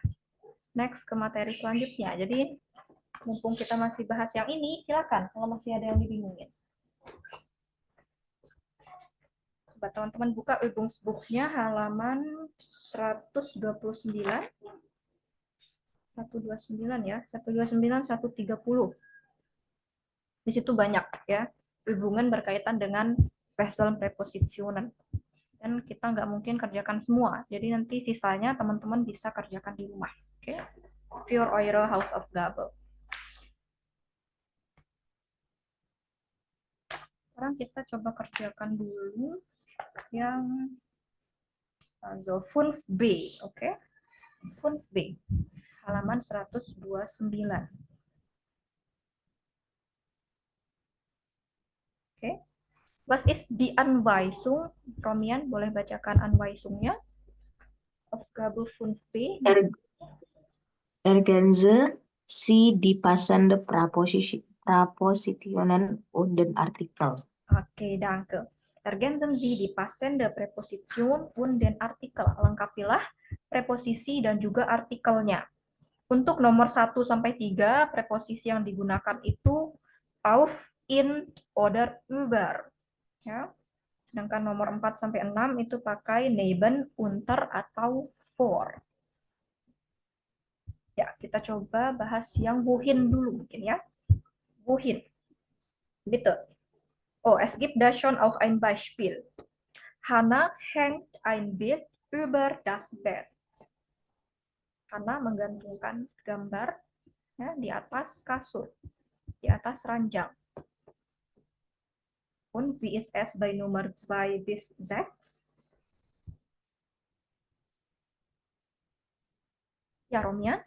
[SPEAKER 1] next ke materi selanjutnya. Jadi mumpung kita masih bahas yang ini, silakan kalau masih ada yang dibingungin. Coba teman-teman buka Übungsbuchnya halaman 129. 129 ya, 129, 130. Di situ banyak ya hubungan berkaitan dengan Wechseln Präpositionen. Dan kita nggak mungkin kerjakan semua. Jadi nanti sisanya teman-teman bisa kerjakan di rumah. Oke. Für eure Hausaufgabe. Sekarang kita coba kerjakan dulu yang so 5B, oke? 5B. Halaman 129. Oke. Was ist die Anweisung? Romian, boleh bacakan Anweisungnya? Aufgabe 5B.
[SPEAKER 8] Ergänze sie die passende Präpositionen und den Artikel.
[SPEAKER 1] Oke, danke. Ergänzen Sie die passende Präposition und den Artikel. Lengkapilah preposisi dan juga artikelnya. Untuk nomor 1 sampai 3, preposisi yang digunakan itu auf, in, oder, über. Ya. Sedangkan nomor 4 sampai 6 itu pakai neben, unter, atau for. Ya, kita coba bahas yang wohin dulu mungkin ya. Wohin. Bitte. Oh, es gibt da schon auch ein Beispiel. Hannah hängt ein Bild über das Bett. Hannah menggantungkan gambar ya, di atas kasur, di atas ranjang. Und wie ist es bei Nummer 2 bis 6? Ya, Romia?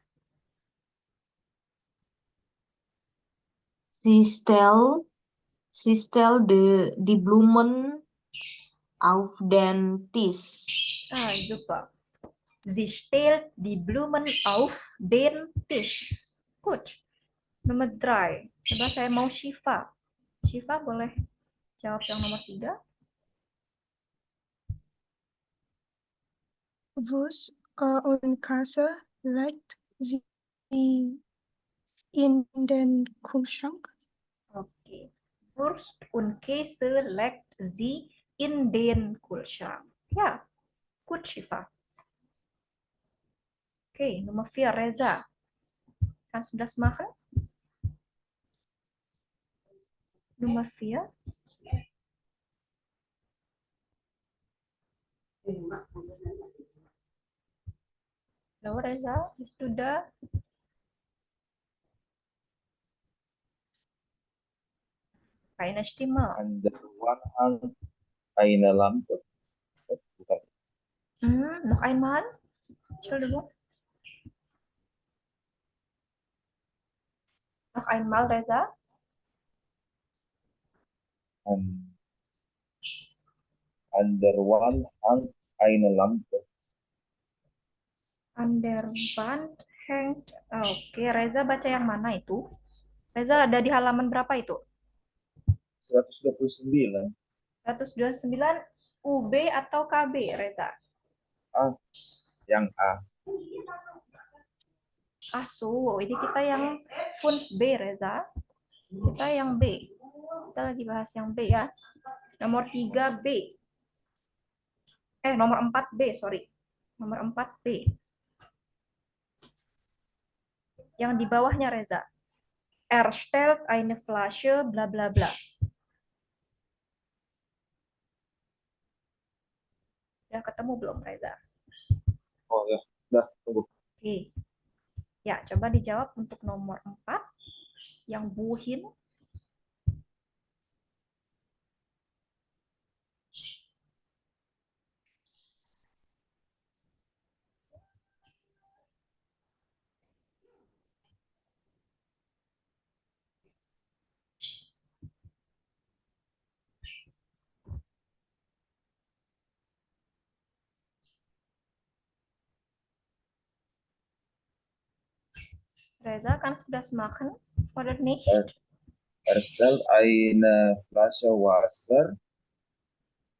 [SPEAKER 8] Sie stellt die Blumen auf den Tisch.
[SPEAKER 1] Ah, super. Sie stellt die Blumen auf den Tisch. Gut. Nomor 3. Coba saya mau Shiva. Shiva boleh jawab yang nomor 3.
[SPEAKER 9] Bus und Kasse legt sie in den Kühlschrank.
[SPEAKER 1] Oke. Wurst und Käse legt sie in den Kühlschrank. Ya, gut Shiva. Oke, nomor 4 Reza. Kan sudah semakin? Nomor 4. Halo Reza, sudah? Keine Stimme.
[SPEAKER 10] An der Wand eine Lampe. Bukan.
[SPEAKER 1] Noch einmal? Entschuldigung. Noch einmal Reza.
[SPEAKER 10] An der Wand hängt eine Lampe.
[SPEAKER 1] An der Wand hängt. Oke, Reza baca yang mana itu? Reza ada di halaman berapa itu?
[SPEAKER 10] 129.
[SPEAKER 1] 129 UB atau KB, Reza?
[SPEAKER 10] A. Yang A.
[SPEAKER 1] Asu, ini kita yang font B, Reza. Kita yang B. Kita lagi bahas yang B ya. Nomor 3B. Nomor 4B, sorry. Nomor 4B. Yang di bawahnya, Reza. Stellt eine Flasche, bla bla bla. Udah ketemu belum, Reza?
[SPEAKER 10] Oh ya, dah tunggu.
[SPEAKER 1] Oke. Ya, coba dijawab untuk nomor 4. Yang buhin. Reza, kannst du das machen oder nicht?
[SPEAKER 10] Erstellt eine Flasche Wasser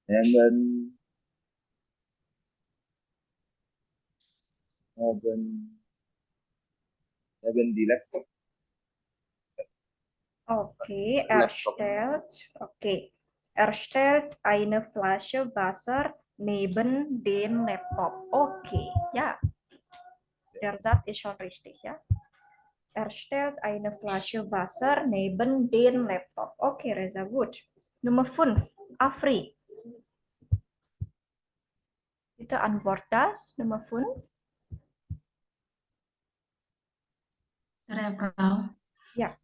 [SPEAKER 10] neben die Laptop.
[SPEAKER 1] Okay,
[SPEAKER 10] Laptop.
[SPEAKER 1] erstellt eine Flasche Wasser neben den Laptop. Okay, ja. Der Satz ist schon richtig, ja. Erstellt eine Flasche Wasser neben den Laptop. Okay, Reza, gut. Nummer 5, Afri. Bitte antwort das, Nummer 5.
[SPEAKER 6] Cerebral.
[SPEAKER 1] Ja.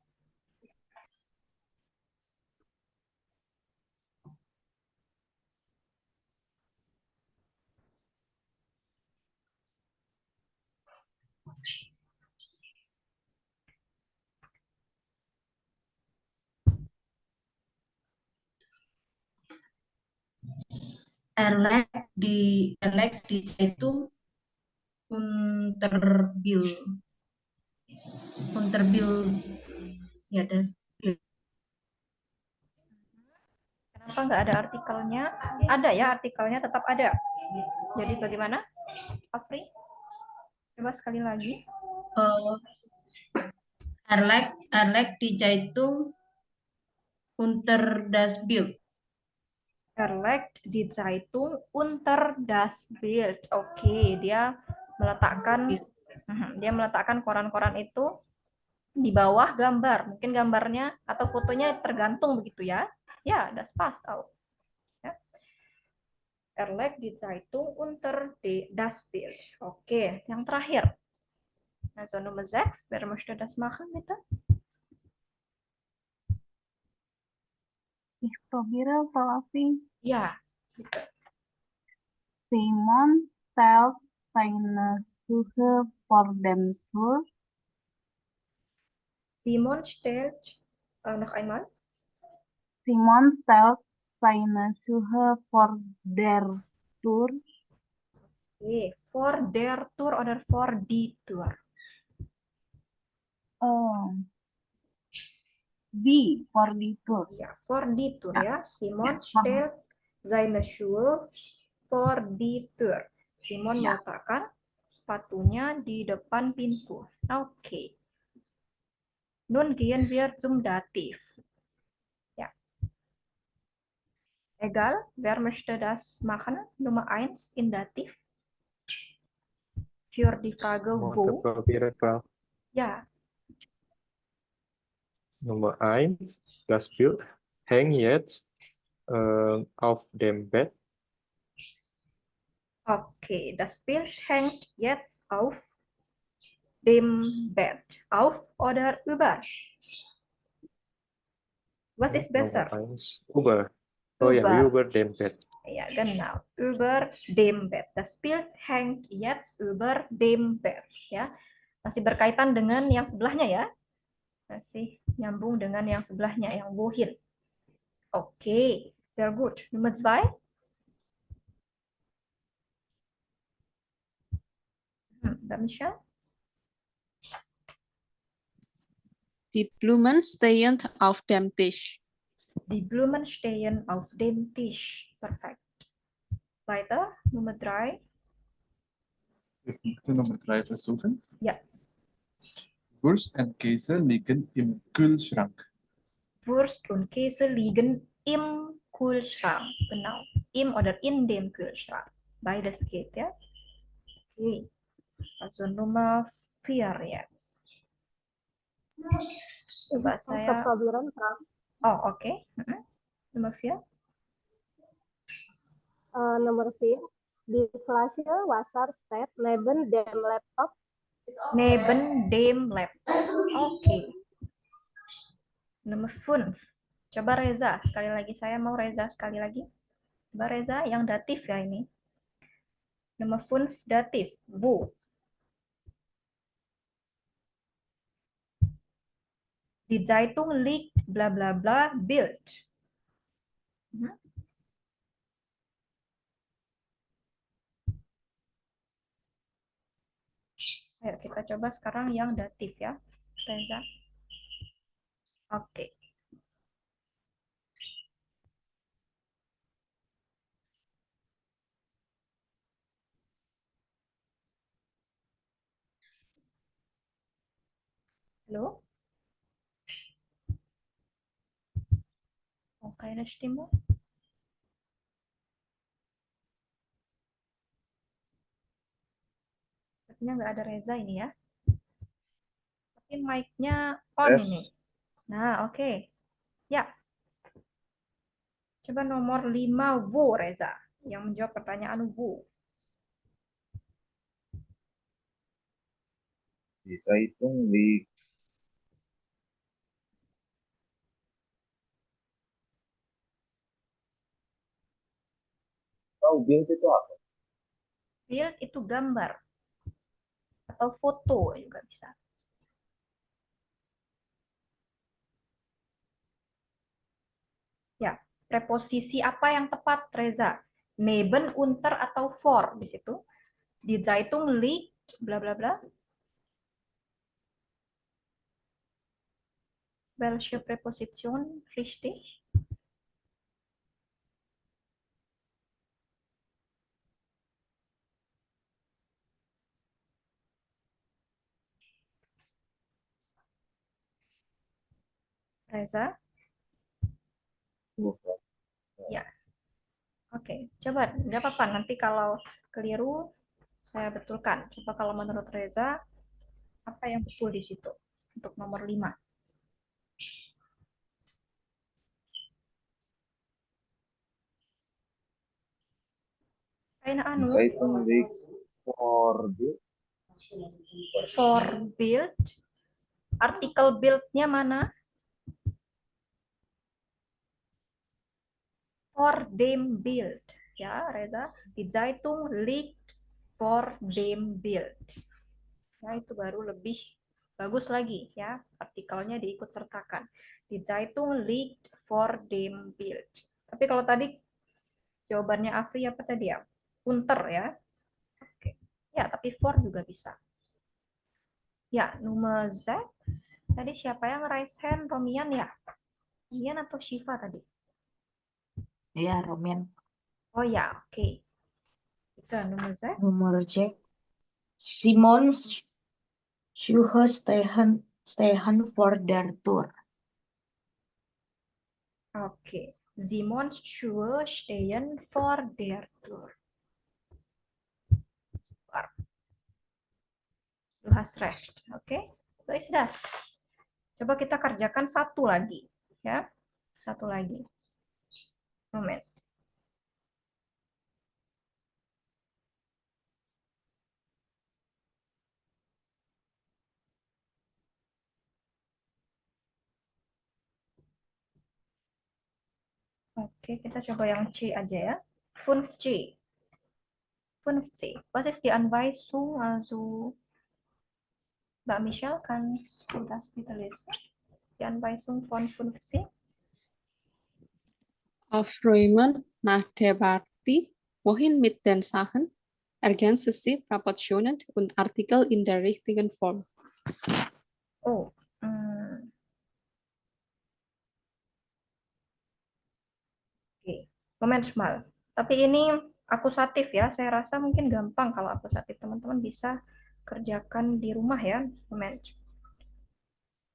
[SPEAKER 6] Erlek di itu unterbil ya das
[SPEAKER 1] Kenapa nggak ada artikelnya? Ada ya, artikelnya tetap ada. Jadi bagaimana, Afri? Coba sekali lagi.
[SPEAKER 6] Erlek di Zeitung unter das Bild.
[SPEAKER 1] Erlegt die Zeitung unter das Bild. Oke, dia meletakkan koran-koran itu di bawah gambar. Mungkin gambarnya atau fotonya tergantung begitu ya. Ya, das passt auch. Ya. Erlegt die Zeitung unter das Bild. Oke, yang terakhir. Also Nummer 6, wer möchte das machen, bitte?
[SPEAKER 4] Ich probiere, Frau Afi.
[SPEAKER 1] Ja, bitte.
[SPEAKER 4] Simon stellt seine Suche vor dem Tour.
[SPEAKER 1] Simon stellt, noch einmal.
[SPEAKER 4] Simon stellt seine Suche vor der Tour.
[SPEAKER 1] Okay, vor der Tour oder vor die Tour?
[SPEAKER 4] Vor die Tour.
[SPEAKER 1] Ja, vor die Tour ya. Simon
[SPEAKER 4] Ya,
[SPEAKER 1] stellt seine Schuhe vor die Tür. Simon
[SPEAKER 4] Ya.
[SPEAKER 1] meletakkan sepatunya di depan pintu. Oke. Nun gehen wir zum Dativ. Ja. Egal, wer möchte das machen? Nummer 1 in Dativ. Für die Frage wo. Ja.
[SPEAKER 3] Nummer 1, das Bild hängt jetzt auf dem Bett.
[SPEAKER 1] Okay, das Bild hängt jetzt auf dem Bett. Auf oder über? Was ist besser?
[SPEAKER 3] Nummer 1, über. Oh ja, über dem Bett.
[SPEAKER 1] Ja, genau. Über dem Bett. Das Bild hängt jetzt über dem Bett. Ya, masih berkaitan dengan yang sebelahnya ya. Masih nyambung dengan yang sebelahnya, yang wohin. Oke, sehr gut. Nummer 2. Mbak Misha?
[SPEAKER 7] Die Blumen stehen auf dem Tisch.
[SPEAKER 1] Die Blumen stehen auf dem Tisch. Perfekt. Weiter, Nummer 3.
[SPEAKER 2] Ich möchte Nummer 3 versuchen.
[SPEAKER 1] Ja.
[SPEAKER 2] Wurst und Käse liegen im Kühlschrank.
[SPEAKER 1] Wurst und Käse liegen im Kühlschrank. Genau. Im oder in dem Kühlschrank. Beides geht ya. Okay. Also Nummer 4 jetzt. Coba saya. Oh, oke. Nummer 4.
[SPEAKER 5] Nomor 4. Die Flasche Wasser steht neben dem Laptop.
[SPEAKER 1] Neben dem Laptop. Oke. Nomor 5. Coba Reza. Sekali lagi. Saya mau Reza sekali lagi. Coba Reza yang datif ya ini. Nomor 5 datif. Wo. Die Zeitung liegt bla bla bla Bild. Ayo kita coba sekarang yang datif ya, Reza. Oke. Halo? Oh, keine Stimme? Sepertinya nggak ada Reza ini ya. Tapi mic-nya on
[SPEAKER 10] Yes.
[SPEAKER 1] ini. Nah, oke. Ya. Coba nomor 5 Wo, Reza. Yang menjawab pertanyaan Wo.
[SPEAKER 10] Bisa hitung di tahu build itu apa?
[SPEAKER 1] Build itu gambar. Atau foto juga bisa. Ya, preposisi apa yang tepat, Reza? Neben, unter, atau for di situ. Die Zeitung liegt, bla bla bla. Welche Präposition richtig? Reza? Ya. Oke, coba nggak apa-apa. Nanti kalau keliru saya betulkan. Coba kalau menurut Reza, apa yang betul di situ untuk nomor 5? Keine Ahnung.
[SPEAKER 10] Bisa hitung di for build.
[SPEAKER 1] For build. Artikel build-nya mana? For dem Bild. Ya, Reza. Die Zeitung liegt for dem Bild. Ya, itu baru lebih bagus lagi ya. Artikelnya diikut sertakan. Die Zeitung liegt for dem Bild. Tapi kalau tadi jawabannya Afri apa tadi ya? Unter ya. Oke. Ya, tapi for juga bisa. Ya, nomor 6. Tadi siapa yang raise hand? Romian ya? Romian atau Shiva tadi?
[SPEAKER 8] Ya, Romian.
[SPEAKER 1] Oh ya, oke. Kita nomor 6.
[SPEAKER 8] Nomor cek. Simons Schuhe stehen for their tour.
[SPEAKER 1] Oke. Simons Schuhe stehen for their tour. Super. Du hast recht. Oke. So is das. Coba kita kerjakan satu lagi. Ya. Satu lagi. Moment. Oke, kita coba yang C aja ya. 5C. 5C. Was ist die Anweisung? Also, Mbak Michelle, kannst du das bitte lesen? Die Anweisung von 5C?
[SPEAKER 7] Aufräumen nach der Party, wohin mit den Sachen, ergänze sie proportionend und Artikel in der richtigen Form.
[SPEAKER 1] Oh. Oke. Moment mal. Tapi ini akusatif ya. Saya rasa mungkin gampang kalau akusatif. Teman-teman bisa kerjakan di rumah ya. Moment.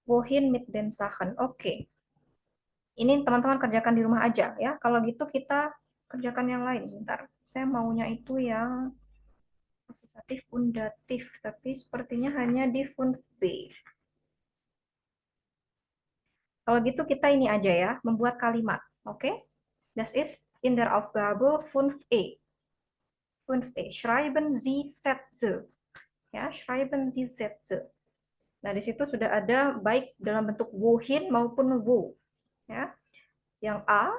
[SPEAKER 1] Wohin mit den Sachen. Oke. Ini teman-teman kerjakan di rumah aja ya. Kalau gitu kita kerjakan yang lain. Bentar. Saya maunya itu yang akusatif undatif. Tapi sepertinya hanya di 5B. Kalau gitu kita ini aja ya. Membuat kalimat. Oke. Das ist in der Aufgabe 5e. 5e. Schreiben Sie Sätze. Ya, schreiben Sie Sätze. Nah, di situ sudah ada baik dalam bentuk wohin maupun wo. Ya. Yang A,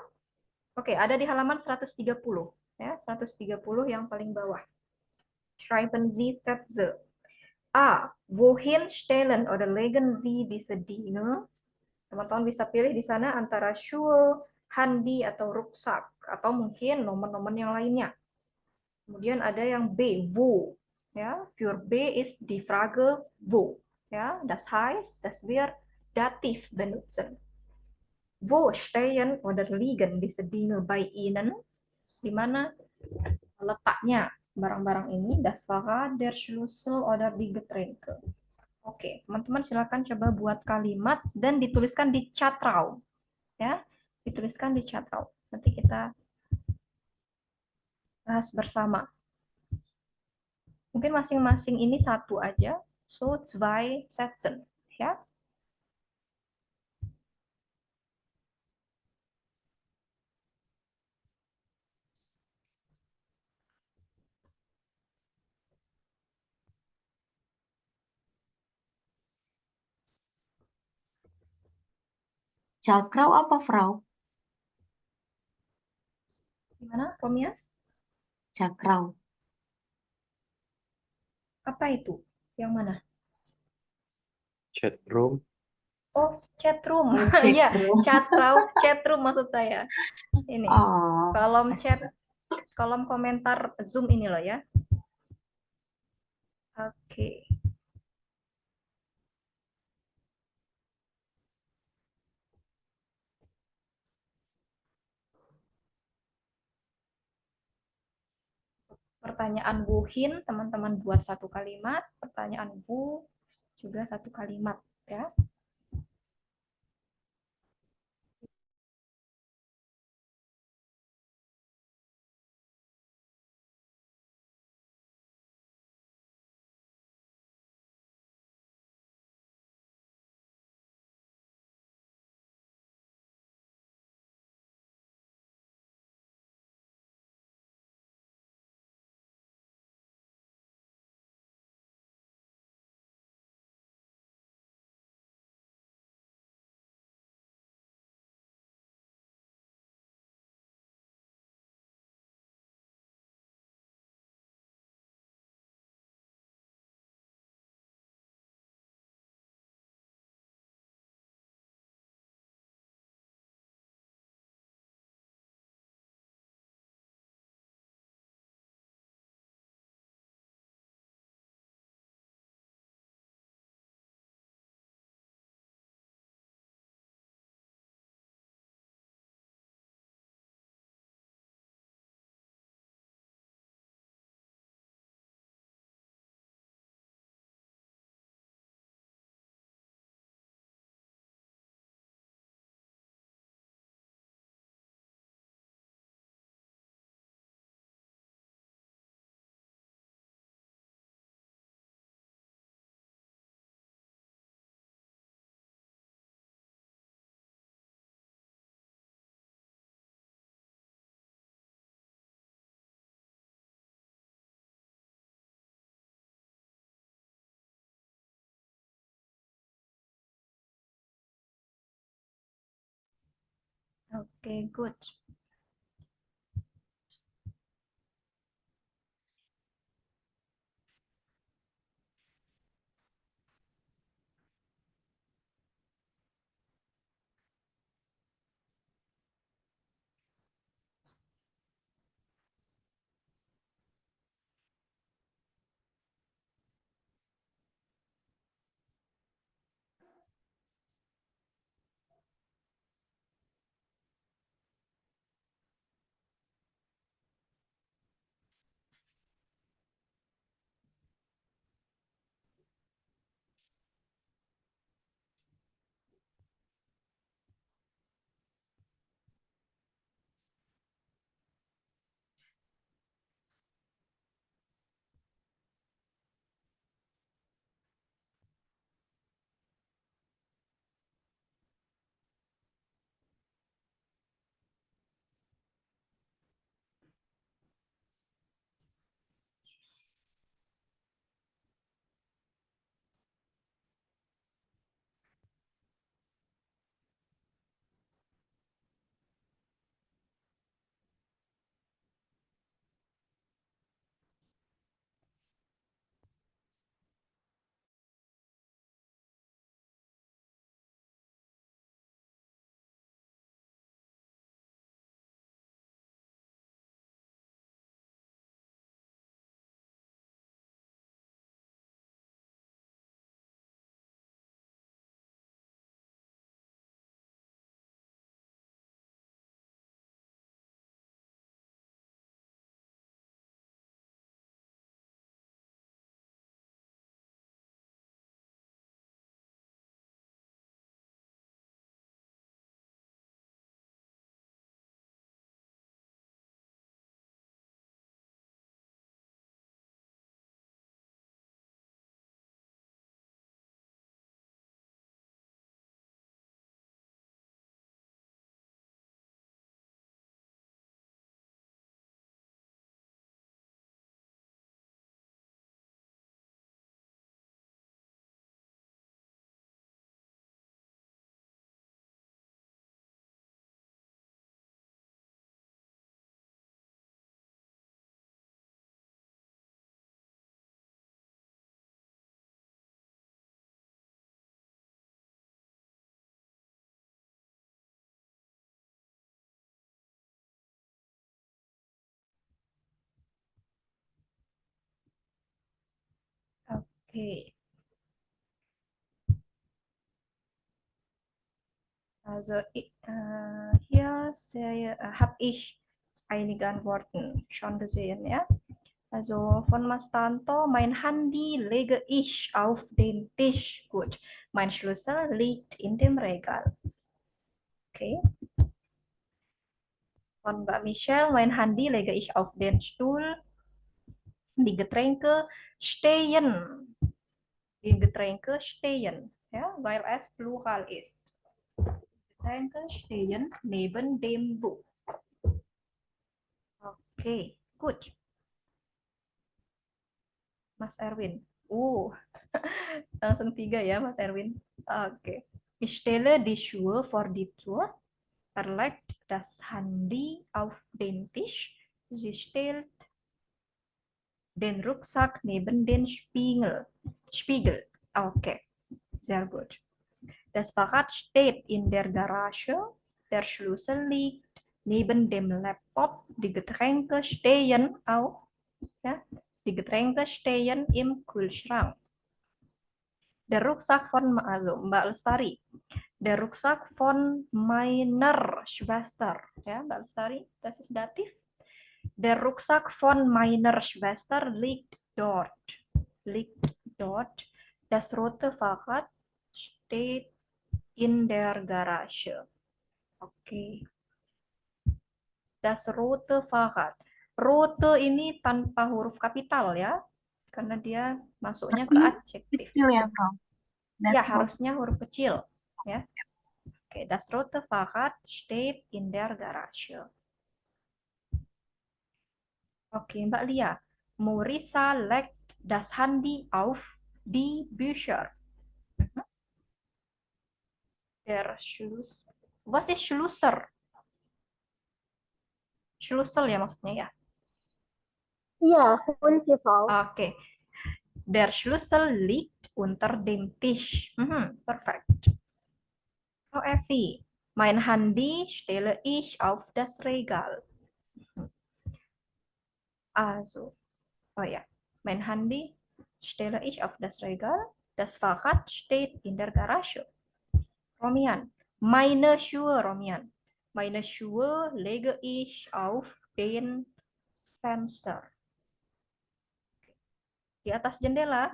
[SPEAKER 1] oke, ada di halaman 130. Ya, 130 yang paling bawah. Schreiben Sie Sätze. A. Wohin stellen oder legen Sie diese Dinge? Teman-teman bisa pilih di sana antara Schuhe, Handi, atau ruksak. Atau mungkin nomor-nomor yang lainnya. Kemudian ada yang B, wo. Ja, für B ist die Frage wo. Ja, das heißt, dass wir Dativ benutzen. Wo stehen oder liegen diese Dinge bei Ihnen? Di mana letaknya barang-barang ini? Das Fahrrad, der Schlüssel oder die Getränke. Oke, teman-teman silakan coba buat kalimat dan dituliskan di chatraum. Ya, dituliskan di chatraum. Nanti kita bahas bersama. Mungkin masing-masing ini satu aja. So, zwei Sätzen. Ya.
[SPEAKER 8] Cakrau apa Frau?
[SPEAKER 1] Gimana, Romia?
[SPEAKER 8] Cakrau.
[SPEAKER 1] Apa itu? Yang mana?
[SPEAKER 3] Chat room.
[SPEAKER 1] Oh, chatroom.
[SPEAKER 8] Oh,
[SPEAKER 1] Iya,
[SPEAKER 8] cakrau.
[SPEAKER 1] chatroom maksud saya. Ini,
[SPEAKER 8] Oh,
[SPEAKER 1] kolom chat, kolom komentar Zoom ini loh ya. Oke. Pertanyaan Wuhin, teman-teman buat satu kalimat. Pertanyaan Bu juga satu kalimat ya. Oke, good. Okay. Also, hier habe ich einige Antworten schon gesehen, ja. Also von Mas Tanto, mein Handy lege ich auf den Tisch. Gut. Mein Schlüssel liegt in dem Regal. Okay. Von Mbak Michelle, mein Handy lege ich auf den Stuhl. Die Getränke stehen. Die Getränke stehen, ja, weil es Plural ist. Getränke stehen neben dem Buch. Oke, gut. Mas Erwin. Langsung 3 ya Mas Erwin. Oke. Ich stelle die Schuhe vor die Tür. Er legt das Handy auf den Tisch. Sie stellt den Rucksack neben den Spiegel. Oke, sehr gut. Das Fahrrad steht in der Garage. Der Schlüssel liegt neben dem Laptop. Die Getränke stehen auch. Ja, die Getränke stehen im Kühlschrank. Der Rucksack von Mbak Lestari. Der Rucksack von meiner Schwester. Ja, Mbak Lestari, das ist Dativ. Der Rucksack von meiner Schwester liegt dort. Das rote Fahrrad steht in der Garage. Oke. Das rote Fahrrad. Rote ini tanpa huruf kapital ya. Karena dia masuknya ke adjektif.
[SPEAKER 4] Kecil ya, Frau.
[SPEAKER 1] Ya, harusnya huruf kecil. Ya. Oke, das rote Fahrrad steht in der Garage. Oke, Mbak Lia. Marisa legt das Handy auf die Bücher. Der Schluss. Was ist Schlüssel? Schlüssel ya maksudnya ya?
[SPEAKER 5] Iya, kunci, Frau.
[SPEAKER 1] Oke. Der Schlüssel liegt unter dem Tisch. Perfekt. Frau Evi, mein Handy stelle ich auf das Regal. Also, oh ja, mein Handy stelle ich auf das Regal. Das Fahrrad steht in der Garage. Romian, meine Schuhe, Romian. Meine Schuhe lege ich auf den Fenster. Di atas jendela.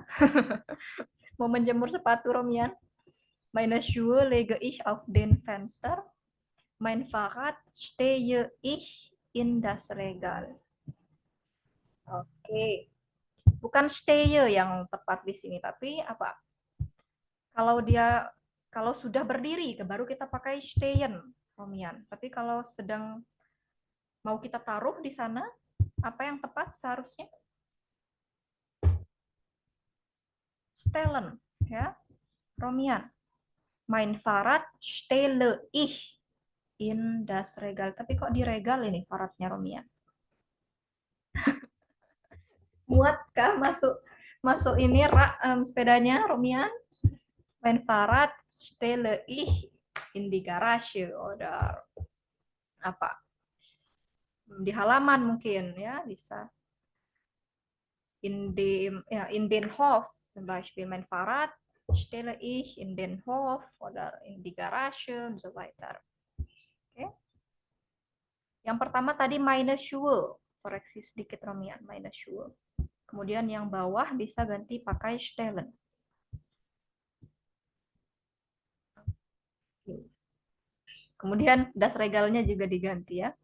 [SPEAKER 1] Mau menjemur sepatu, Romian. Meine Schuhe lege ich auf den Fenster. Mein Fahrrad stehe ich in das Regal. Oke. Bukan stehe yang tepat di sini, tapi apa? Kalau sudah berdiri, baru kita pakai stehen, Romian. Tapi kalau sedang mau kita taruh di sana, apa yang tepat seharusnya? Stellen, ya. Romian. Mein Fahrrad stelle ich in das Regal. Tapi kok di regal ini Fahrradnya, Romian? Muatkah masuk ini sepedanya, Romian? Mein Fahrrad stelle ich in die Garage oder apa? Di halaman mungkin ya, bisa. In den Hof zum Beispiel. Mein Fahrrad stelle ich in den Hof oder in die Garage und so weiter. Oke. Yang pertama tadi meine Schuhe. Koreksi sedikit Romian, meine Schuhe. Kemudian yang bawah bisa ganti pakai stellen. Kemudian das regalnya juga diganti ya.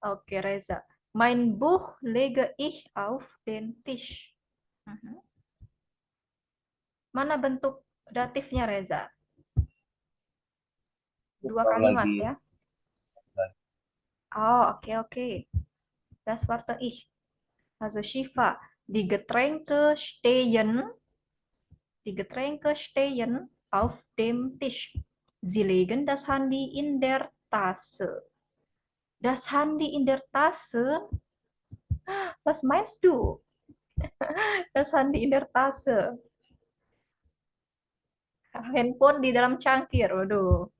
[SPEAKER 1] Oke, Reza. Mein Buch lege ich auf den Tisch. Mana bentuk datifnya, Reza? Dua kalimat ya. Oh, oke. Das Wort ich. Also Shifa, die Getränke stehen auf dem Tisch. Sie legen das Handy in der Tasche. Das Handy in der Tasche? Was meinst du? Das Handy in der Tasche. Handphone di dalam cangkir. Waduh.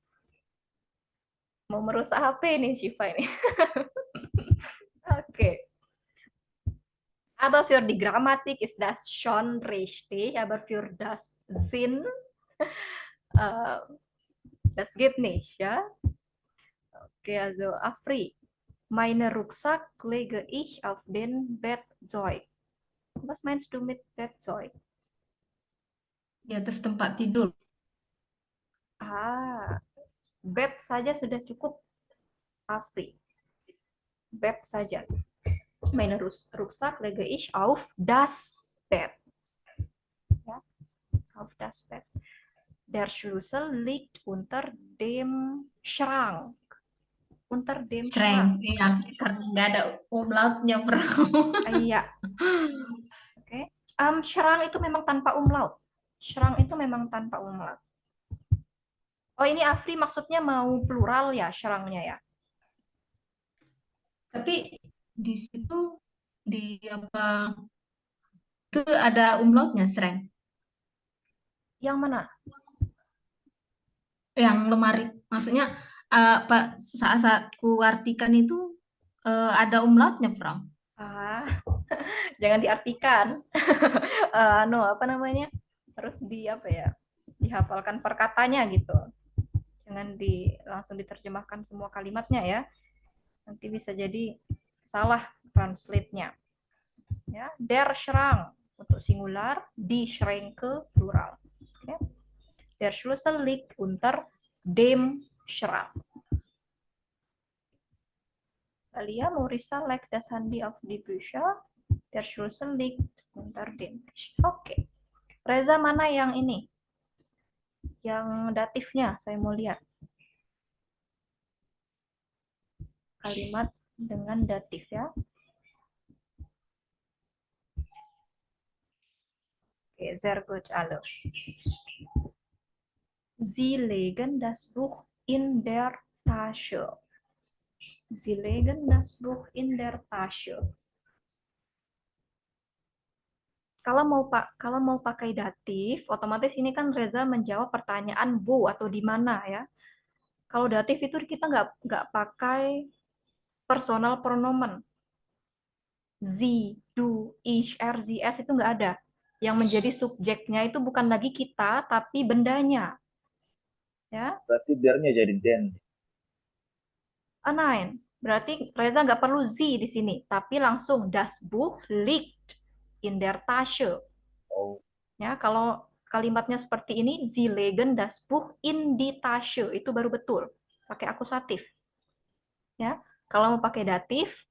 [SPEAKER 1] Mau merusak HP nih Shifa ini. Oke. Aber für die Grammatik ist das schon richtig, aber für das Sinn, äh, das geht nicht, ja. Okay, also Afri, meine Rucksack lege ich auf den Bettzeug. Was meinst du mit Bettzeug?
[SPEAKER 6] Di atas tempat tidur.
[SPEAKER 1] Ah, bed saja sudah cukup, Afri. Bed saja. Meine Rucksack lege ich auf das Bett. Ja, auf das Bett. Der Schlüssel liegt unter dem Schrank. Unter dem
[SPEAKER 6] Strength.
[SPEAKER 1] Schrank.
[SPEAKER 6] Iya, karena nggak ada umlautnya, bro.
[SPEAKER 1] Iya. Oke. Schrank itu memang tanpa umlaut. Schrank itu memang tanpa umlaut. Oh, ini Afri maksudnya mau plural ya, schranknya ya?
[SPEAKER 6] Tapi di situ di apa itu ada umlautnya, strength.
[SPEAKER 1] Yang mana?
[SPEAKER 6] Yang lemari. Maksudnya Pak, saat ku artikan itu ada umlautnya, bro.
[SPEAKER 1] Ah, jangan diartikan. Apa namanya? Harus apa ya? Dihafalkan perkatanya gitu. Jangan langsung diterjemahkan semua kalimatnya ya. Nanti bisa jadi salah translate-nya. Ya, der Schrank untuk singular, die Schränke plural. Okay. Der Schlüssel liegt unter dem Schrank. Alia, Marissa legt das Handy auf die Bücher. Der Schlüssel liegt unter dem Tisch. Oke. Reza, mana yang ini? Yang datifnya, saya mau lihat. Kalimat dengan datif ya. Oke, sehr gut, alle. Sie legen das Buch in der Tasche. Sie legen das Buch in der Tasche. Kalau mau pakai datif, otomatis ini kan Reza menjawab pertanyaan wo atau di mana ya. Kalau datif itu kita nggak pakai personal pronomen. Sie, du, ich, er, sie, es itu nggak ada. Yang menjadi subjeknya itu bukan lagi kita, tapi bendanya. Ya,
[SPEAKER 10] Berarti dernya jadi den.
[SPEAKER 1] nein. Berarti Reza nggak perlu sie di sini, tapi langsung das Buch liegt in der Tasche.
[SPEAKER 10] Oh,
[SPEAKER 1] Ya, kalau kalimatnya seperti ini, Sie legen das Buch in die Tasche, itu baru betul. Pakai akusatif. Ya, kalau mau pakai datif,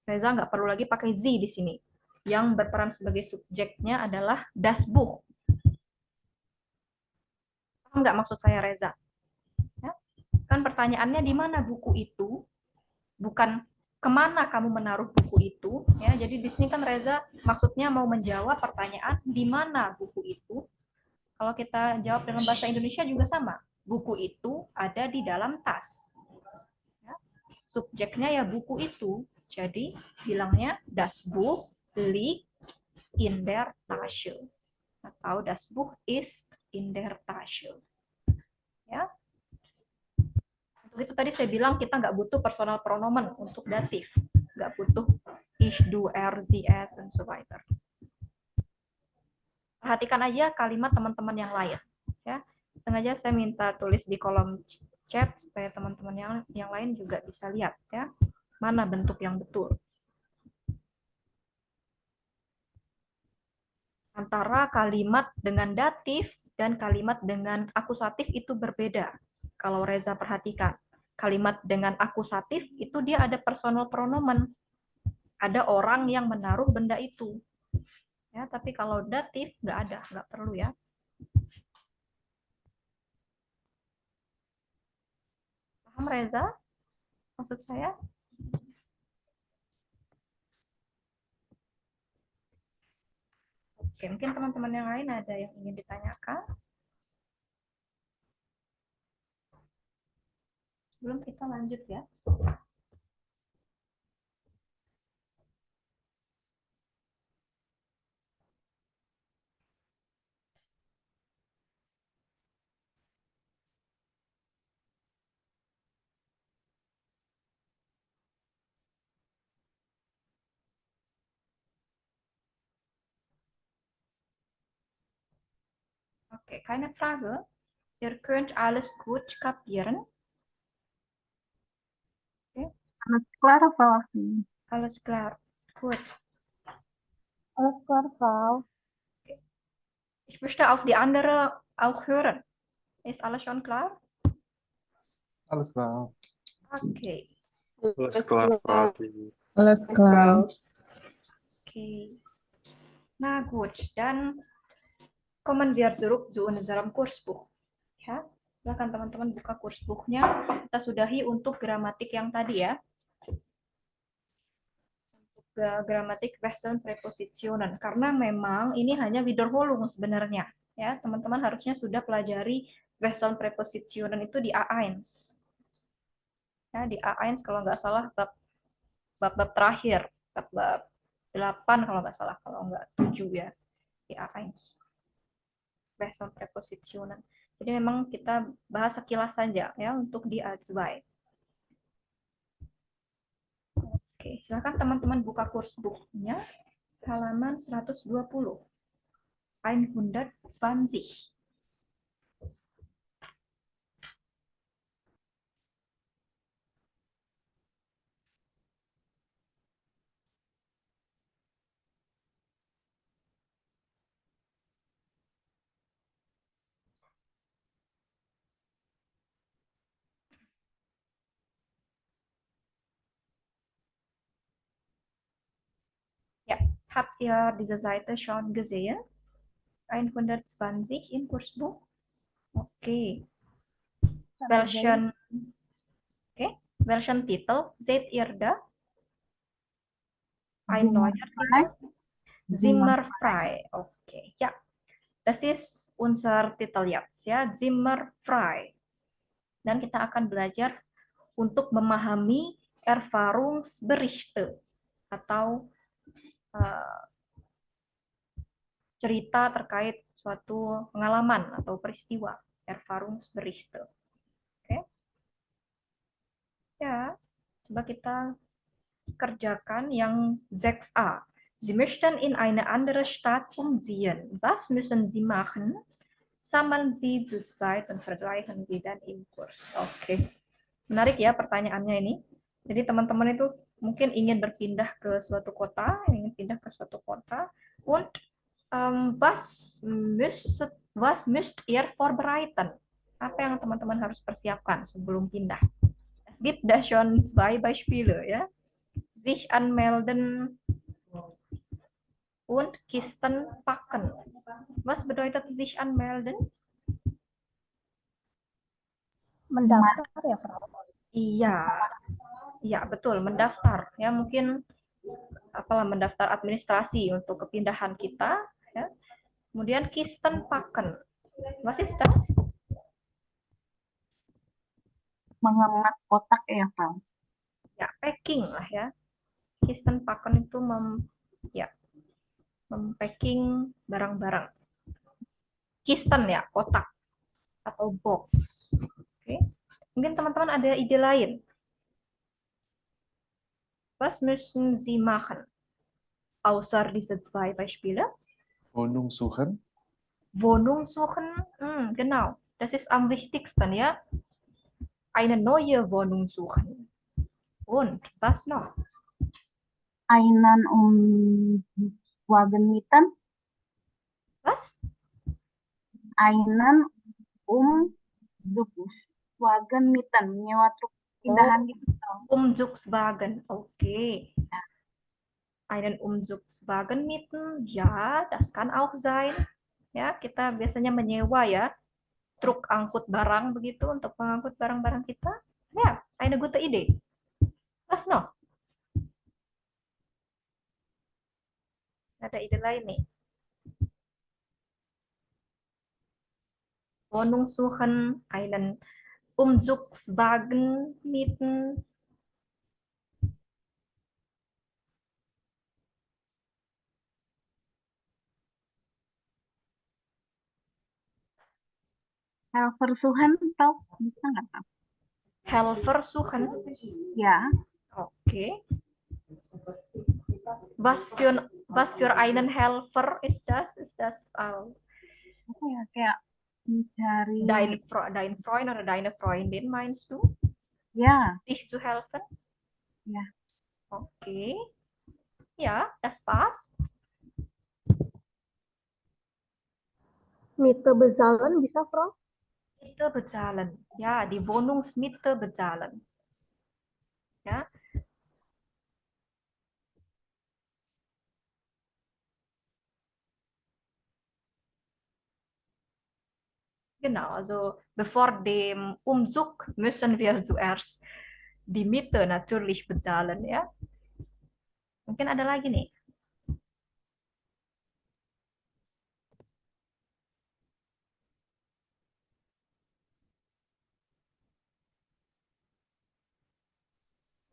[SPEAKER 1] Reza nggak perlu lagi pakai sie di sini. Yang berperan sebagai subjeknya adalah das Buch. Paham nggak maksud saya, Reza? Ya, kan pertanyaannya di mana buku itu, bukan kemana kamu menaruh buku itu. Ya, jadi di sini kan Reza maksudnya mau menjawab pertanyaan di mana buku itu. Kalau kita jawab dalam bahasa Indonesia juga sama. Buku itu ada di dalam tas. Ya. Subjeknya ya buku itu. Jadi bilangnya das Buch liegt in der Tasche. Atau das Buch ist in der Tasche. Ya. Untuk itu tadi saya bilang kita nggak butuh personal pronomen untuk datif. Nggak butuh ich, du, er, sie, es, dan so weiter. Perhatikan aja kalimat teman-teman yang lain. Ya, sengaja saya minta tulis di kolom chat supaya teman-teman yang lain juga bisa lihat ya mana bentuk yang betul. Antara kalimat dengan datif dan kalimat dengan akusatif itu berbeda. Kalau Reza perhatikan, kalimat dengan akusatif itu dia ada personal pronomen. Ada orang yang menaruh benda itu. Ya, tapi kalau datif nggak ada, nggak perlu ya. Paham Reza? Maksud saya? Oke, mungkin teman-teman yang lain ada yang ingin ditanyakan? Sebelum kita lanjut ya. Okay, keine Frage. Ihr könnt alles gut kapieren.
[SPEAKER 4] Alles klar, Frau Asmi.
[SPEAKER 1] Alles klar. Gut.
[SPEAKER 5] Alles klar, Frau.
[SPEAKER 1] Ich möchte auf die andere auch hören. Ist alles schon klar?
[SPEAKER 2] Alles klar.
[SPEAKER 1] Okay.
[SPEAKER 3] Alles klar, Frau Asmi.
[SPEAKER 9] Alles klar.
[SPEAKER 1] Okay. Nah gut, dann kommen wir zurück zu unserem Kursbuch. Ya, silakan teman-teman buka kursbuknya. Kita sudahi untuk gramatik yang tadi ya. Gramatik Wechseln Präpositionen, karena memang ini hanya Wiederholung sebenarnya ya. Teman-teman harusnya sudah pelajari Wechseln Präpositionen itu di A1 ya, di A1 kalau nggak salah bab terakhir, bab 8 kalau nggak salah, kalau nggak 7 ya, di A1 Wechseln Präpositionen. Jadi memang kita bahas sekilas saja ya untuk di A2. Oke, silakan teman-teman buka kursbukunya halaman 120. 120. Ja, habt ihr diese Seite schon gesehen? 120 im Kursbuch. Okay. Welchen, okay. Welchen Titel seht ihr da? Ein neuer Titel? Zimmerfrei. Okay, ja. Das ist unser Titel jetzt, ya. Zimmerfrei. Dan kita akan belajar untuk memahami Erfahrungsberichte atau cerita terkait suatu pengalaman atau peristiwa, Erfahrungsberichte. Oke. Ya, coba kita kerjakan yang 6a. Sie möchten in eine andere Stadt umziehen. Was müssen Sie machen? Sammeln Sie zu zweit und vergleichen Sie dann im Kurs. Oke. Menarik ya pertanyaannya ini. Jadi teman-teman itu mungkin ingin berpindah ke suatu kota, und was müsst ihr vorbereiten? Apa yang teman-teman harus persiapkan sebelum pindah? Es gibt da schon zwei Beispiele, ya. Sich anmelden und Kisten packen. Was bedeutet sich anmelden?
[SPEAKER 5] Mendaftar ya, Frau?
[SPEAKER 1] Iya, iya betul, mendaftar. Ya mungkin apalah mendaftar administrasi untuk kepindahan kita. Ya. Kemudian Kisten packen. Was ist das?
[SPEAKER 4] Mengemas kotak ya, Frau.
[SPEAKER 1] Ya, packing lah ya. Kisten packen itu mempacking barang-barang. Kisten ya, kotak atau box. Oke. Mungkin teman-teman ada ide lain. Was müssen Sie machen? Außer diese zwei Beispiele?
[SPEAKER 2] Wohnung suchen.
[SPEAKER 1] Wohnung suchen, genau. Das ist am wichtigsten, ja. Eine neue Wohnung suchen. Und was noch?
[SPEAKER 4] Einen Umzugswagen mieten.
[SPEAKER 1] Was?
[SPEAKER 4] Einen Umzugswagen mieten. Menyewa truk pindahan gitu.
[SPEAKER 1] Umzugswagen, okay. Einen Umzugswagen mieten, ja, das kann auch sein. Ya, kita biasanya menyewa ya, truk angkut barang begitu untuk mengangkut barang-barang kita. Ya, eine gute Idee. Was noch? Ada ide lain nih. Wohnung suchen, einen Umzugswagen mieten.
[SPEAKER 4] Helfer suchen, Frau. Bisa nggak, Frau?
[SPEAKER 1] Helfer suchen.
[SPEAKER 4] Ya.
[SPEAKER 1] Okay. Was für einen Helfer ist das? Ist das
[SPEAKER 4] Apa ya, kayak Mencari.
[SPEAKER 1] Dein Freund oder deine Freundin meinst du?
[SPEAKER 4] Ya,
[SPEAKER 1] Dich zu helfen?
[SPEAKER 4] ya.
[SPEAKER 1] Okay. Ja, das passt.
[SPEAKER 5] Mitte bezahlen bisa, Frau?
[SPEAKER 1] Mitte bezahlen. Ja, die Wohnungsmiete bezahlen. Ja. Genau, also bevor dem Umzug müssen wir zuerst die Miete natürlich bezahlen, ya. Mungkin ada lagi nih.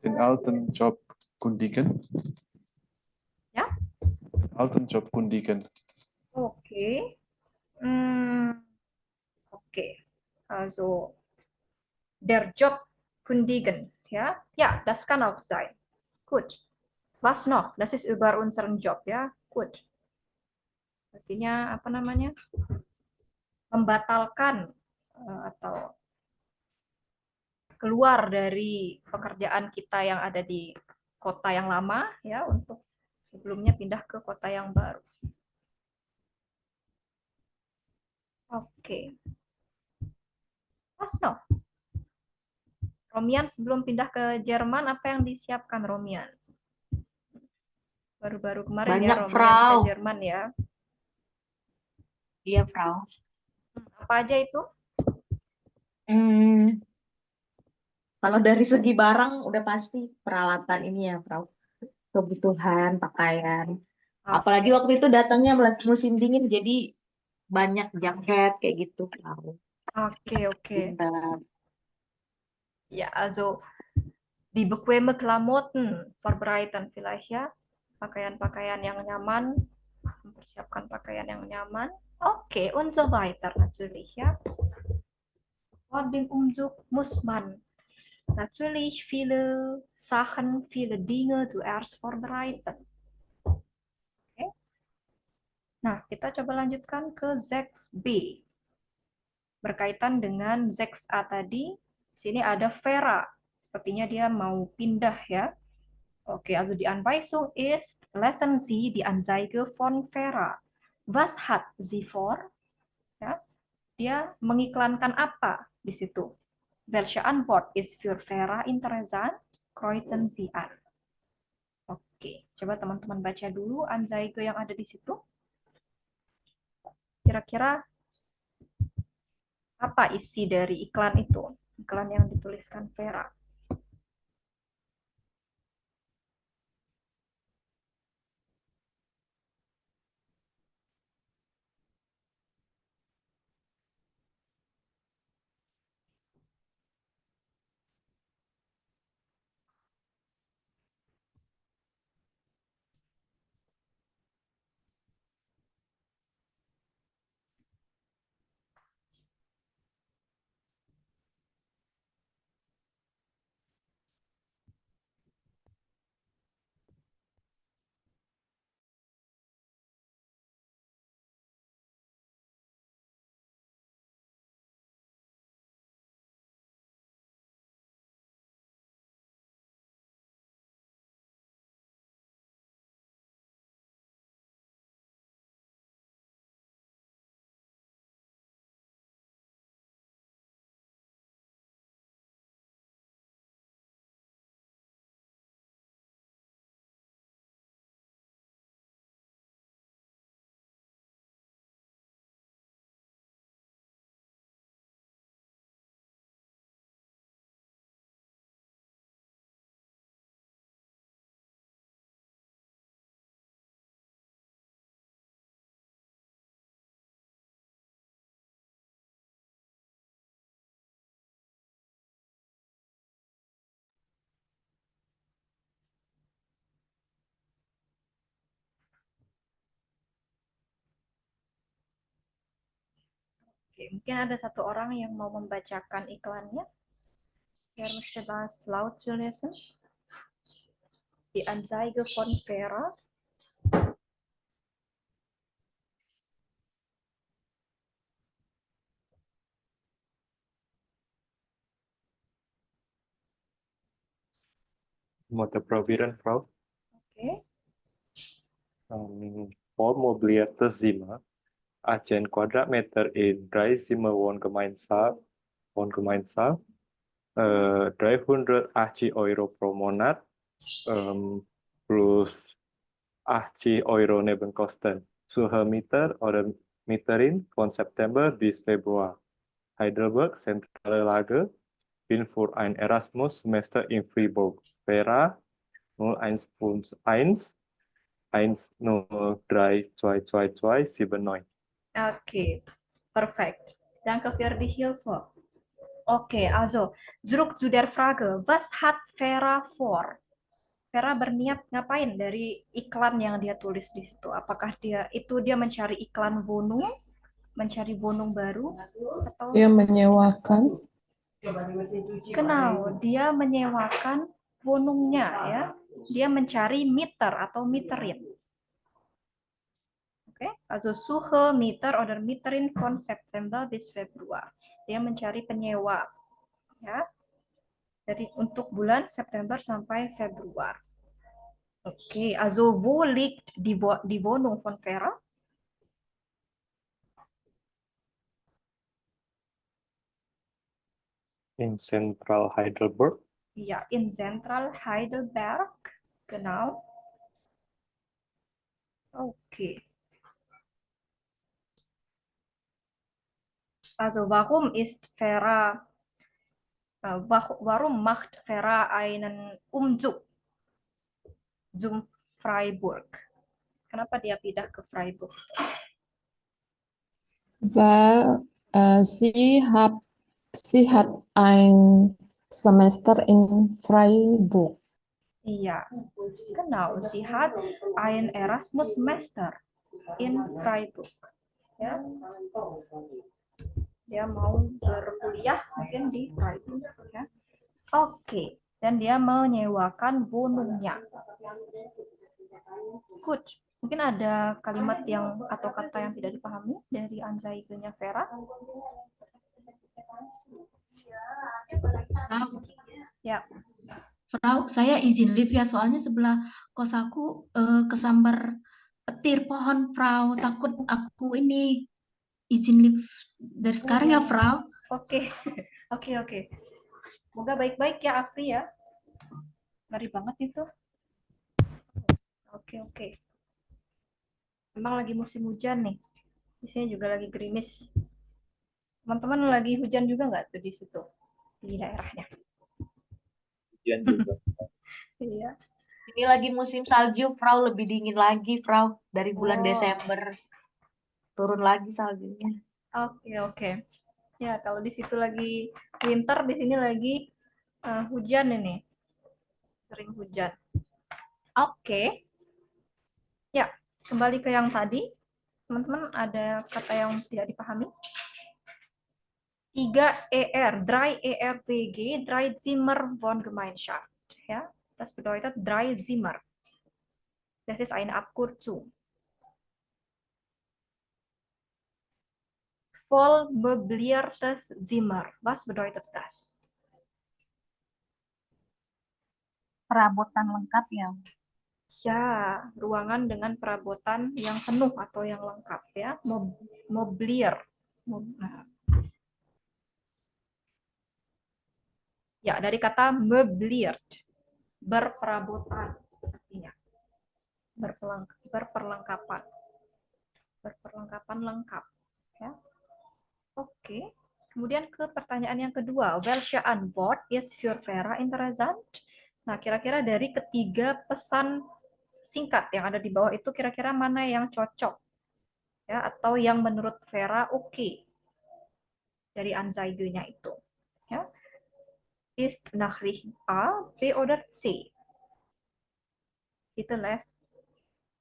[SPEAKER 2] Den alten Job kundigen.
[SPEAKER 1] Ja.
[SPEAKER 2] Alten Job kundigen.
[SPEAKER 1] Oke. Oke. Also der Job kundigen, ja. Ja, das kann auch sein. Gut. Was noch? Das ist über unseren Job, ya. Gut. Artinya apa namanya? Membatalkan atau keluar dari pekerjaan kita yang ada di kota yang lama, ya, untuk sebelumnya pindah ke kota yang baru. Oke. Mas no. Romian sebelum pindah ke Jerman, apa yang disiapkan Romian? Baru-baru kemarin ya
[SPEAKER 8] Banyak,
[SPEAKER 1] Romian ke
[SPEAKER 8] Frau.
[SPEAKER 1] Jerman ya.
[SPEAKER 8] Iya, Frau.
[SPEAKER 1] Apa aja itu?
[SPEAKER 8] Hmm, kalau dari segi barang udah pasti peralatan ini ya, Frau. Kebutuhan, pakaian. Apalagi waktu itu datangnya musim dingin, jadi banyak jaket kayak gitu, Frau.
[SPEAKER 1] Oke.
[SPEAKER 8] Pintar.
[SPEAKER 1] Ja, also die bequeme Klamotten vorbereiten vielleicht ya. Pakaian-pakaian yang nyaman, mempersiapkan pakaian yang nyaman. Oke, und so weiter natürlich ya. Vor dem Umzug muss man natürlich viele Sachen, viele Dinge zuerst vorbereiten. Oke. Nah, kita coba lanjutkan ke 6B. Berkaitan dengan 6A tadi, sini ada Vera. Sepertinya dia mau pindah ya. Oke, also die Anweisung ist, lesen Sie die Anzeige von Vera. Was hat sie vor? Ya, dia mengiklankan apa di situ? Welche Antwort ist für Vera interessant? Kreuzen Sie an. Oke, coba teman-teman baca dulu Anzeige yang ada di situ. Kira-kira apa isi dari iklan itu? Iklan yang dituliskan Vera. Oke, mungkin ada satu orang yang mau membacakan iklannya. Wer möchte das laut zu lesen? Die Anzeige von Vera.
[SPEAKER 3] Motor probieren, Frau.
[SPEAKER 1] Oke.
[SPEAKER 3] Pro mobilierte Zimmer, 18 Quadratmeter in 3 Zimmer Wohngemeinschaft, 380 Euro pro Monat, plus 80 Euro Nebenkosten. Suchmieter oder Mieterin von September bis Februar. Heidelberg, zentrale Lage, bin für ein Erasmus-Semester in Fribourg. Vera 0151 1032229.
[SPEAKER 1] Okay, perfekt. Danke für die Hilfe. Okay, also zurück zu der Frage, was hat Vera vor? Vera berniat ngapain dari iklan yang dia tulis di situ? Apakah dia mencari iklan Wohnung, mencari Wohnung baru, atau
[SPEAKER 7] Dia menyewakan
[SPEAKER 1] Genau, dia menyewakan Wohnungnya ya. Dia mencari Mieter atau Mieterin. Oke, also suche Mieter oder Mieterin von September bis Februar. Dia mencari penyewa ya. Untuk bulan September sampai Februar. Oke, also wo liegt die Wohnung von Vera?
[SPEAKER 3] In Central Heidelberg.
[SPEAKER 1] Ja, in Zentral Heidelberg. Genau. Okay. Also warum macht Vera einen Umzug zum Freiburg? Kenapa dia pindah ke Freiburg?
[SPEAKER 7] weil sie hat ein Semester in Freiburg.
[SPEAKER 1] Iya, genau. Sie hat ein Erasmus-Semester in Freiburg. Ya. Dia mau berkuliah mungkin di Freiburg. Ya. Oke, dan dia menyewakan Wohnungnya. Good. Mungkin ada kalimat atau kata yang tidak dipahami dari Anzeigenya Vera. Ya.
[SPEAKER 6] Frau, saya izin live ya, soalnya sebelah kos aku kesambar petir pohon, Frau. Takut aku ini izin live dari sekarang ya, Frau.
[SPEAKER 1] Oke, oke. Semoga baik-baik ya, Afri ya. Ngeri banget itu. Oke. Memang lagi musim hujan nih. Di sini juga lagi gerimis. Teman-teman lagi hujan juga nggak tuh di situ, di daerahnya?
[SPEAKER 10] Hujan juga.
[SPEAKER 1] Iya.
[SPEAKER 8] Ini lagi musim salju, Frau, lebih dingin lagi, Frau. Dari bulan
[SPEAKER 1] Oh.
[SPEAKER 8] Desember turun lagi saljunya.
[SPEAKER 1] Oke. Ya, kalau di situ lagi winter, di sini lagi hujan ini. Sering hujan. Oke. Ya, kembali ke yang tadi. Teman-teman ada kata yang tidak dipahami? 3 ER, drei ERWG, drei Zimmer Wohngemeinschaft. Ja, das bedeutet drei Zimmer. Das ist eine Abkürzung. Voll möbliertes Zimmer. Was bedeutet das?
[SPEAKER 4] Perabotan lengkap ya.
[SPEAKER 1] Ya, ruangan dengan perabotan yang penuh atau yang lengkap ya. Mobilier. Ya, dari kata möbliert. Berperabotan artinya. Berperlengkapan. Berperlengkapan lengkap. Ya. Oke. Kemudian ke pertanyaan yang kedua. Welche Antwort ist für Vera interessant? Nah, kira-kira dari ketiga pesan singkat yang ada di bawah itu kira-kira mana yang cocok? Ya, atau yang menurut Vera oke dari Anzeigenya itu. Ya. Ist Nachricht A, B oder C? Kita les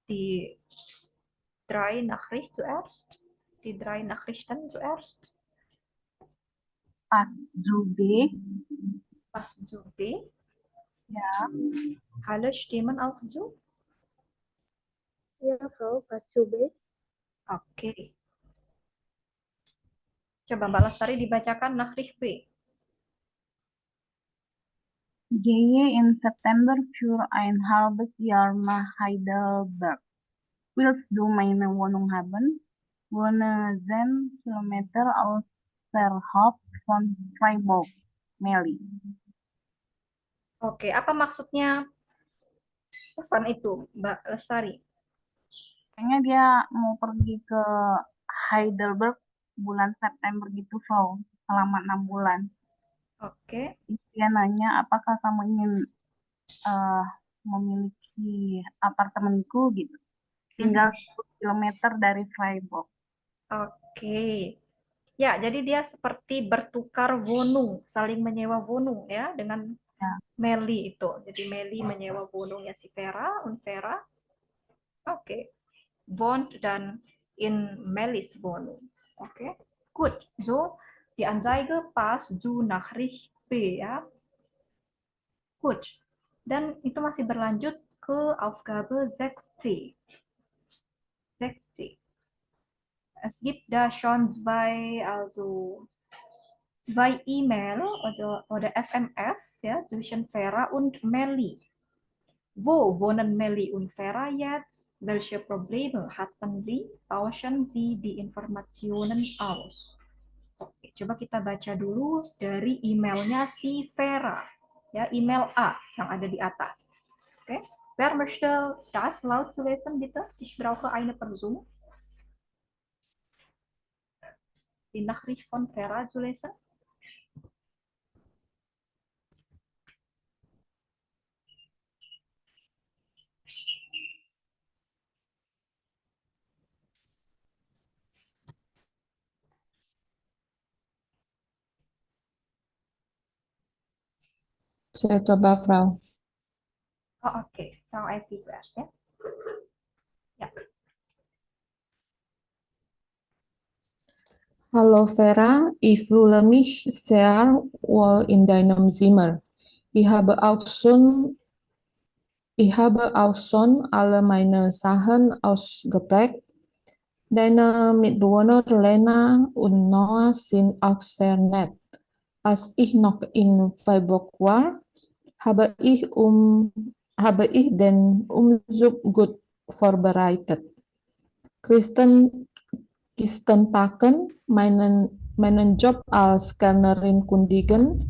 [SPEAKER 1] die 3 Nachrichten zuerst. Die 3 Nachrichten zuerst.
[SPEAKER 4] Pas Zube.
[SPEAKER 1] Pas zu B.
[SPEAKER 4] Ya.
[SPEAKER 1] Alle stimmen auch zu?
[SPEAKER 5] Ya, Frau, Pak Cube.
[SPEAKER 1] Oke. Coba Mbak Lestari dibacakan Nachricht B.
[SPEAKER 4] Gehe in September für ein halbes Jahr nach Heidelberg. Willst du meine Wohnung haben? Wohne 10 Kilometer außerhalb von Freiburg, Meli.
[SPEAKER 1] Oke, apa maksudnya pesan itu, Mbak Lestari?
[SPEAKER 4] Kayaknya dia mau pergi ke Heidelberg bulan September gitu, Frau, selama 6 bulan.
[SPEAKER 1] Oke,
[SPEAKER 4] Dia nanya, apakah kamu ingin eh, memiliki apartemenku gitu. Tinggal 10 kilometer dari Freiburg.
[SPEAKER 1] oke. Ya, jadi dia seperti bertukar wohnung, saling menyewa wohnung ya dengan
[SPEAKER 4] Ya.
[SPEAKER 1] Meli itu. Jadi Meli menyewa wohnungnya si Vera, Vera. Oke. Wohnt dan in Melis Wohnung. Oke. Gut. So, die Anzeige passt zu Nachricht B ya. Gut. Dan itu masih berlanjut ke Aufgabe 6C. 6C. Es gibt da schon zwei E-Mail oder SMS ja, zwischen Vera und Melly. Wo wohnen Melly und Vera jetzt? Welche Probleme hatten sie? Tauschen sie die Informationen aus. Oke, coba kita baca dulu dari emailnya si Vera. Ya, email A yang ada di atas. Oke. Wer möchte das laut zu lesen, bitte? Ich brauche eine Person. Die Nachricht von Vera zu lesen.
[SPEAKER 7] Saya coba, Frau.
[SPEAKER 1] Oh, oke. Frau Evi Vers ya. Ya.
[SPEAKER 7] Hallo Vera, ich fühle mich sehr wohl in deinem Zimmer. Ich habe auch schon alle meine Sachen ausgepackt. Deine Mitbewohner Lena und Noah sind auch sehr nett. Als ich noch in Freiburg war, habe ich den Umzug gut vorbereitet. Kristen Packen, meinen Job als Kellnerin kundigen,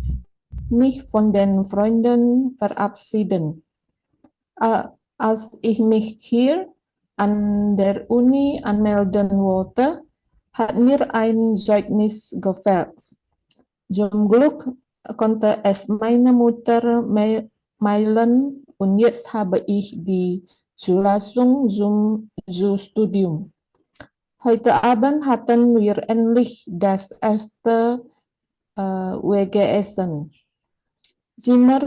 [SPEAKER 7] mich von den Freunden verabschieden. Als ich mich hier an der Uni anmelden wollte, hat mir ein Zeugnis gefehlt. Zum Glück konnte es meine Mutter mailen und jetzt habe ich die Zulassung zum Studium. Heute Abend hatten wir endlich das erste WG-Essen. Immer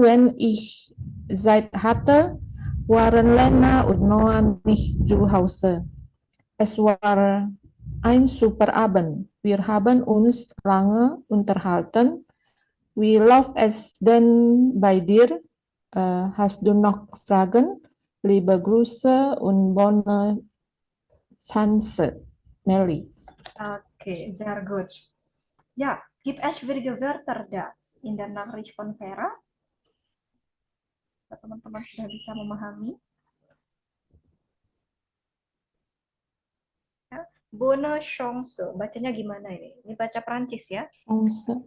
[SPEAKER 7] wenn ich Zeit hatte, waren Lena und Noah nicht zu Hause. Es war ein super Abend. Wir haben uns lange unterhalten. Wie läuft es denn bei dir? Hast du noch Fragen? Liebe Grüße und bonne Chance, Melly.
[SPEAKER 1] Okay, sehr gut. Ja, gibt es schwierige Wörter da in der Nachricht von Vera? Teman-teman sudah bisa memahami? Ya. Bonne chance, bacanya gimana ini? Ini baca Prancis ya?
[SPEAKER 7] Chance.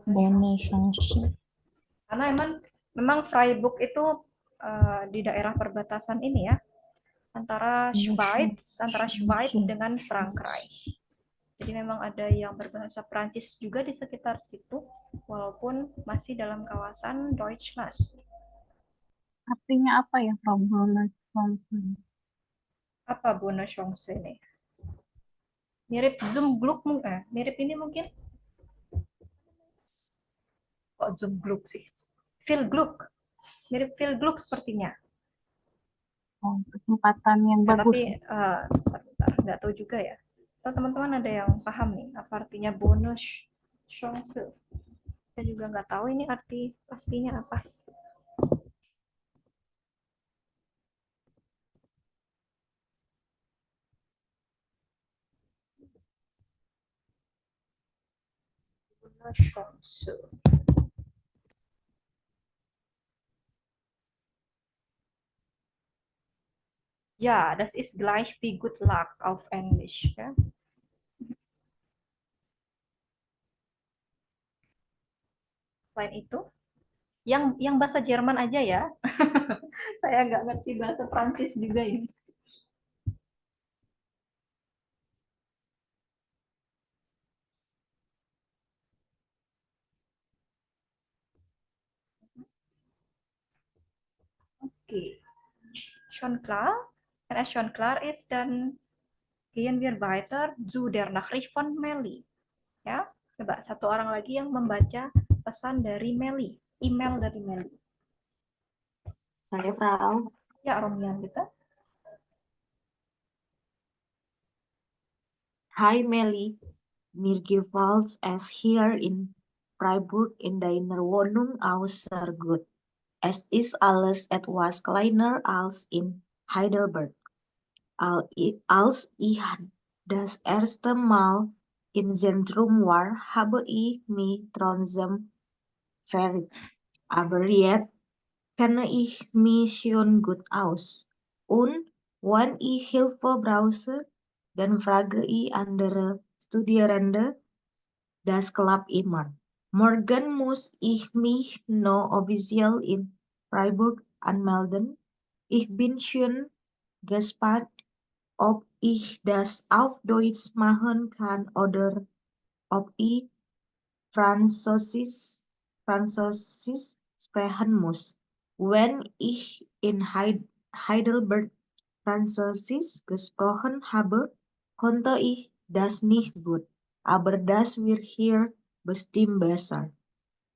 [SPEAKER 7] Bonne chance.
[SPEAKER 1] Karena memang Freiburg itu di daerah perbatasan ini ya, antara Schweiz dengan Frankreich. Jadi memang ada yang berbahasa Prancis juga di sekitar situ, walaupun masih dalam kawasan Deutschland.
[SPEAKER 4] Artinya apa ya, Frau? Bonus
[SPEAKER 1] Apa bonne chance ini? Mirip Zoom Gluk mungkin? Mirip ini mungkin? Kok Zoom Gluk sih? Phil Gluk. Mirip Phil Gluk sepertinya.
[SPEAKER 4] Oh, kesempatan yang
[SPEAKER 1] Ya,
[SPEAKER 4] bagus.
[SPEAKER 1] tapi bentar, nggak tahu juga ya. Atau teman-teman ada yang paham nih apa artinya bonus chance? Saya juga nggak tahu ini arti pastinya apa. Eine Chance. Ja, das ist gleich wie good luck auf Englisch. Ya. Selain itu, yang bahasa Jerman aja ya. Saya nggak ngerti bahasa Prancis juga ini. Oke. Schon klar? Wenn es schon klar ist, dann gehen wir weiter zu der Nachricht von Meli. Ya, coba satu orang lagi yang membaca pesan dari Meli, email dari Meli.
[SPEAKER 8] Saya, Frau.
[SPEAKER 1] Ya, Romian gitu.
[SPEAKER 8] Hi, Melly. Mir gefällt es hier in Freiburg in deiner Wohnung auch sehr gut. Es ist alles etwas kleiner als in Heidelberg. Als ich das erste Mal im Zentrum war, habe ich mich trotzdem verliebt. Aber jetzt kenne ich mich schon gut aus. Und wenn ich Hilfe brauche, dann frage ich andere Studierende. Das klappt immer. Morgen muss ich mich noch offiziell in Freiburg anmelden. Ich bin schon gespannt, ob ich das auf Deutsch machen kann oder ob ich Französisch sprechen muss. Wenn ich in Heidelberg Französisch gesprochen habe, konnte ich das nicht gut. Aber das wird hier bestimmt besser.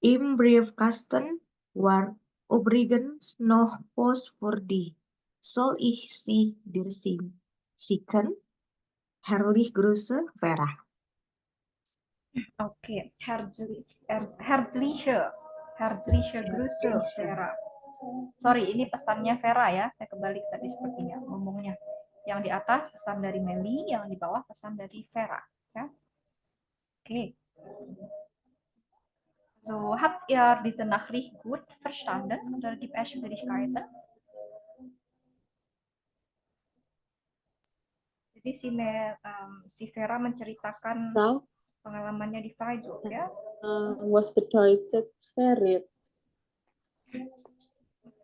[SPEAKER 8] Im Briefkasten war übrigens noch Post für dich. Soll ich sie dir schicken? Herzliche Grüße, Vera.
[SPEAKER 1] Oke, herzliche Grüße, Vera. Sorry, ini pesannya Vera ya. Saya kebalik tadi sepertinya ngomongnya. Yang di atas pesan dari Meli, yang di bawah pesan dari Vera. Ya. Oke. So, habt ihr diese Nachricht gut verstanden? Oder gibt es Schwierigkeiten? Jadi si Vera menceritakan
[SPEAKER 7] Frau,
[SPEAKER 1] pengalamannya di Freiburg ya.
[SPEAKER 7] was bedeutet verliebt?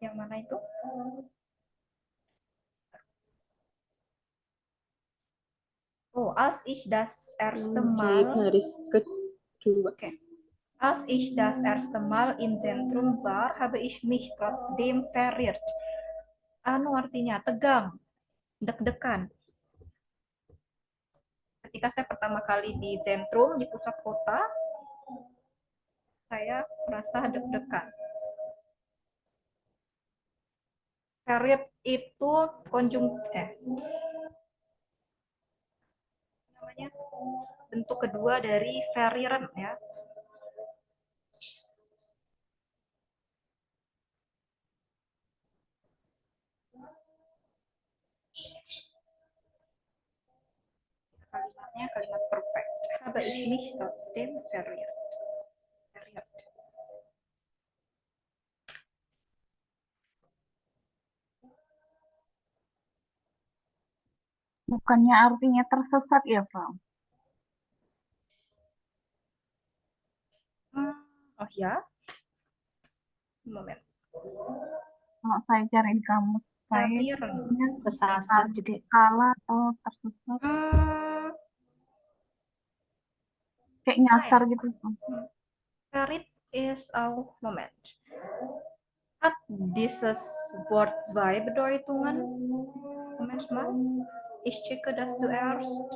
[SPEAKER 1] Yang mana itu? Oh, als ich das erste
[SPEAKER 7] Di
[SPEAKER 1] Mal
[SPEAKER 7] baris kedua.
[SPEAKER 1] Okay. Als ich das erste Mal im Zentrum war, habe ich mich trotzdem verwirrt. Anu artinya tegang, deg-degan. Ketika saya pertama kali di Zentrum, di pusat kota, saya merasa deg-degan. Verwirrt itu namanya bentuk kedua dari verrieren ya. Kalimatnya kalimat perfect. Habe ich mich trotzdem verwirrt.
[SPEAKER 4] Bukannya artinya tersesat ya, Frau?
[SPEAKER 1] Oh ya? Moment.
[SPEAKER 4] Kalau saya cari di kamus saya,
[SPEAKER 1] Verwirren.
[SPEAKER 8] Kesasar juga.
[SPEAKER 4] salah atau tersesat. Kayak nyasar gitu.
[SPEAKER 1] Verwirrt ist auch Moment. Hat dieses Wort zwei Bedeutungen? Moment mal. Ich checke das zuerst.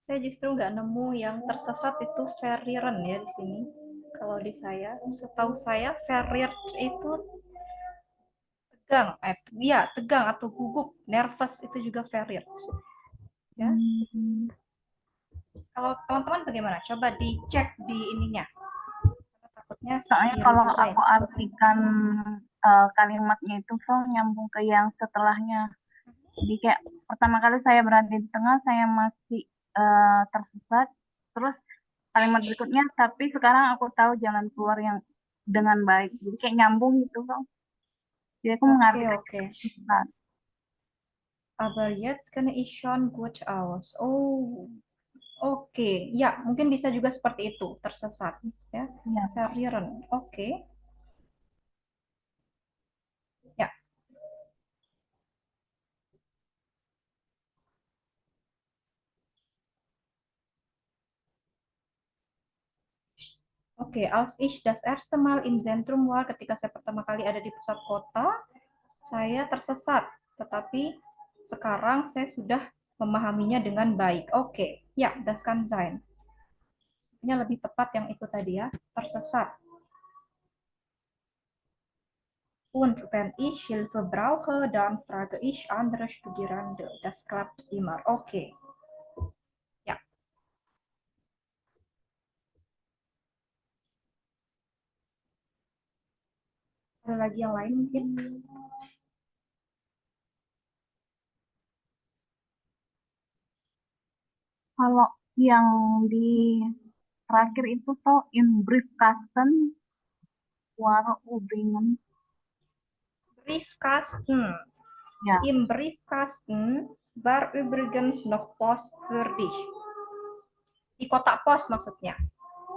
[SPEAKER 1] Saya justru nggak nemu yang tersesat itu verlieren ya di sini. Kalau di saya, setahu saya verriert itu tegang, tegang atau gugup, nervous itu juga verriert. Ya. Kalau teman-teman bagaimana? Coba dicek di ininya. Takutnya
[SPEAKER 4] Soalnya
[SPEAKER 1] keliru
[SPEAKER 4] kalau
[SPEAKER 1] juga
[SPEAKER 4] aku
[SPEAKER 1] ini.
[SPEAKER 4] artikan kalimatnya itu nyambung ke yang setelahnya. Jadi kayak pertama kali saya berada di tengah, saya masih tersesat. Terus kalimat berikutnya, tapi sekarang aku tahu jalan keluar yang dengan baik. Jadi kayak nyambung gitu, Bang. Jadi aku mengartikan
[SPEAKER 1] Oke.
[SPEAKER 4] tersesat.
[SPEAKER 1] Aber jetzt kenne ich schon gut aus. Oh, oke. Ya, mungkin bisa juga seperti itu, tersesat. Ya,
[SPEAKER 4] Iya.
[SPEAKER 1] verlieren. Oke. Ya. Oke, als ich das erste Mal im Zentrum war, ketika saya pertama kali ada di pusat kota, saya tersesat. Tetapi sekarang saya sudah memahaminya dengan baik. Oke, ya, das kann sein. Ini lebih tepat yang itu tadi ya, tersesat. Und wenn ich Hilfe brauche, dann frage ich andere Studierende. Das klappt immer. Oke. Ya. Ada lagi yang lain mungkin?
[SPEAKER 4] Kalau yang di terakhir itu tuh in Briefkasten war Ubingen.
[SPEAKER 1] Briefkasten.
[SPEAKER 4] Ya.
[SPEAKER 1] Im Briefkasten war übrigens noch Post für dich. Di kotak pos maksudnya.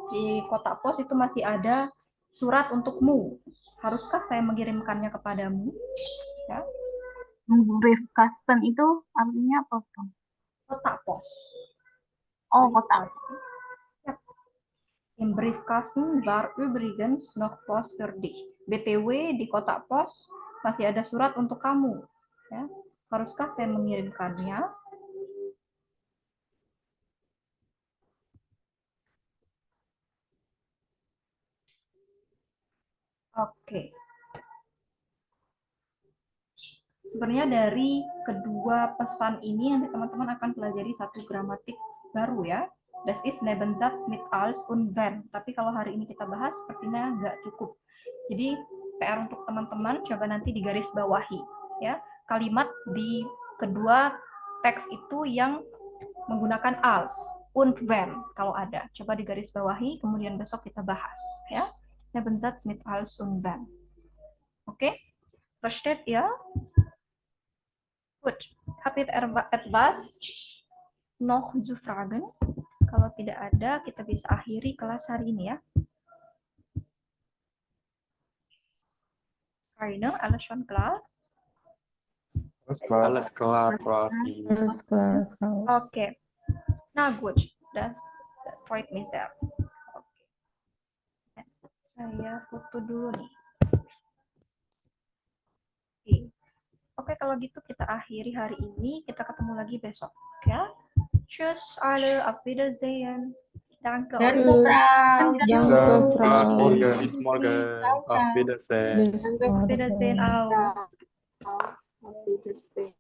[SPEAKER 1] Di kotak pos itu masih ada surat untukmu. Haruskah saya mengirimkannya kepadamu? Ya.
[SPEAKER 4] Briefkasten itu artinya apa tuh?
[SPEAKER 1] Kotak pos.
[SPEAKER 4] Oh, kotak.
[SPEAKER 1] Ya. Im Briefkasten war übrigens noch Post für dich. BTW di kotak pos masih ada surat untuk kamu. Ya. Haruskah saya mengirimkannya? Oke. Sebenarnya dari kedua pesan ini nanti teman-teman akan pelajari satu gramatik baru ya. Das ist Nebensatz mit als und wenn. Tapi kalau hari ini kita bahas sepertinya nggak cukup. Jadi PR untuk teman-teman coba nanti digaris bawahi ya. Kalimat di kedua teks itu yang menggunakan als und wenn kalau ada. Coba digaris bawahi kemudian besok kita bahas ya. Nebensatz mit als und wenn. Oke? Versteht ya? Gut, habt ihr etwas noch zu fragen? Kalau tidak ada, kita bisa akhiri kelas hari ini ya. Keine, alles schon klar?
[SPEAKER 2] Alles klar.
[SPEAKER 3] Alles klar, Frau.
[SPEAKER 7] Alles klar, Frau.
[SPEAKER 1] Oke. Na gut, das freut mich sehr. Oke. Saya foto dulu nih. Oke, kalau gitu kita akhiri hari ini. Kita ketemu lagi besok. Ya. Tschüss alle, auf Wiedersehen. Danke.
[SPEAKER 8] Danke,
[SPEAKER 1] euch.
[SPEAKER 8] Frau.
[SPEAKER 7] Danke,
[SPEAKER 2] Bis
[SPEAKER 7] Frau.
[SPEAKER 2] morgen.
[SPEAKER 3] Bis morgen. Auf Wiedersehen.
[SPEAKER 7] Bis
[SPEAKER 1] Auf Wiedersehen
[SPEAKER 7] morgen.
[SPEAKER 1] auch.
[SPEAKER 7] Auf Wiedersehen.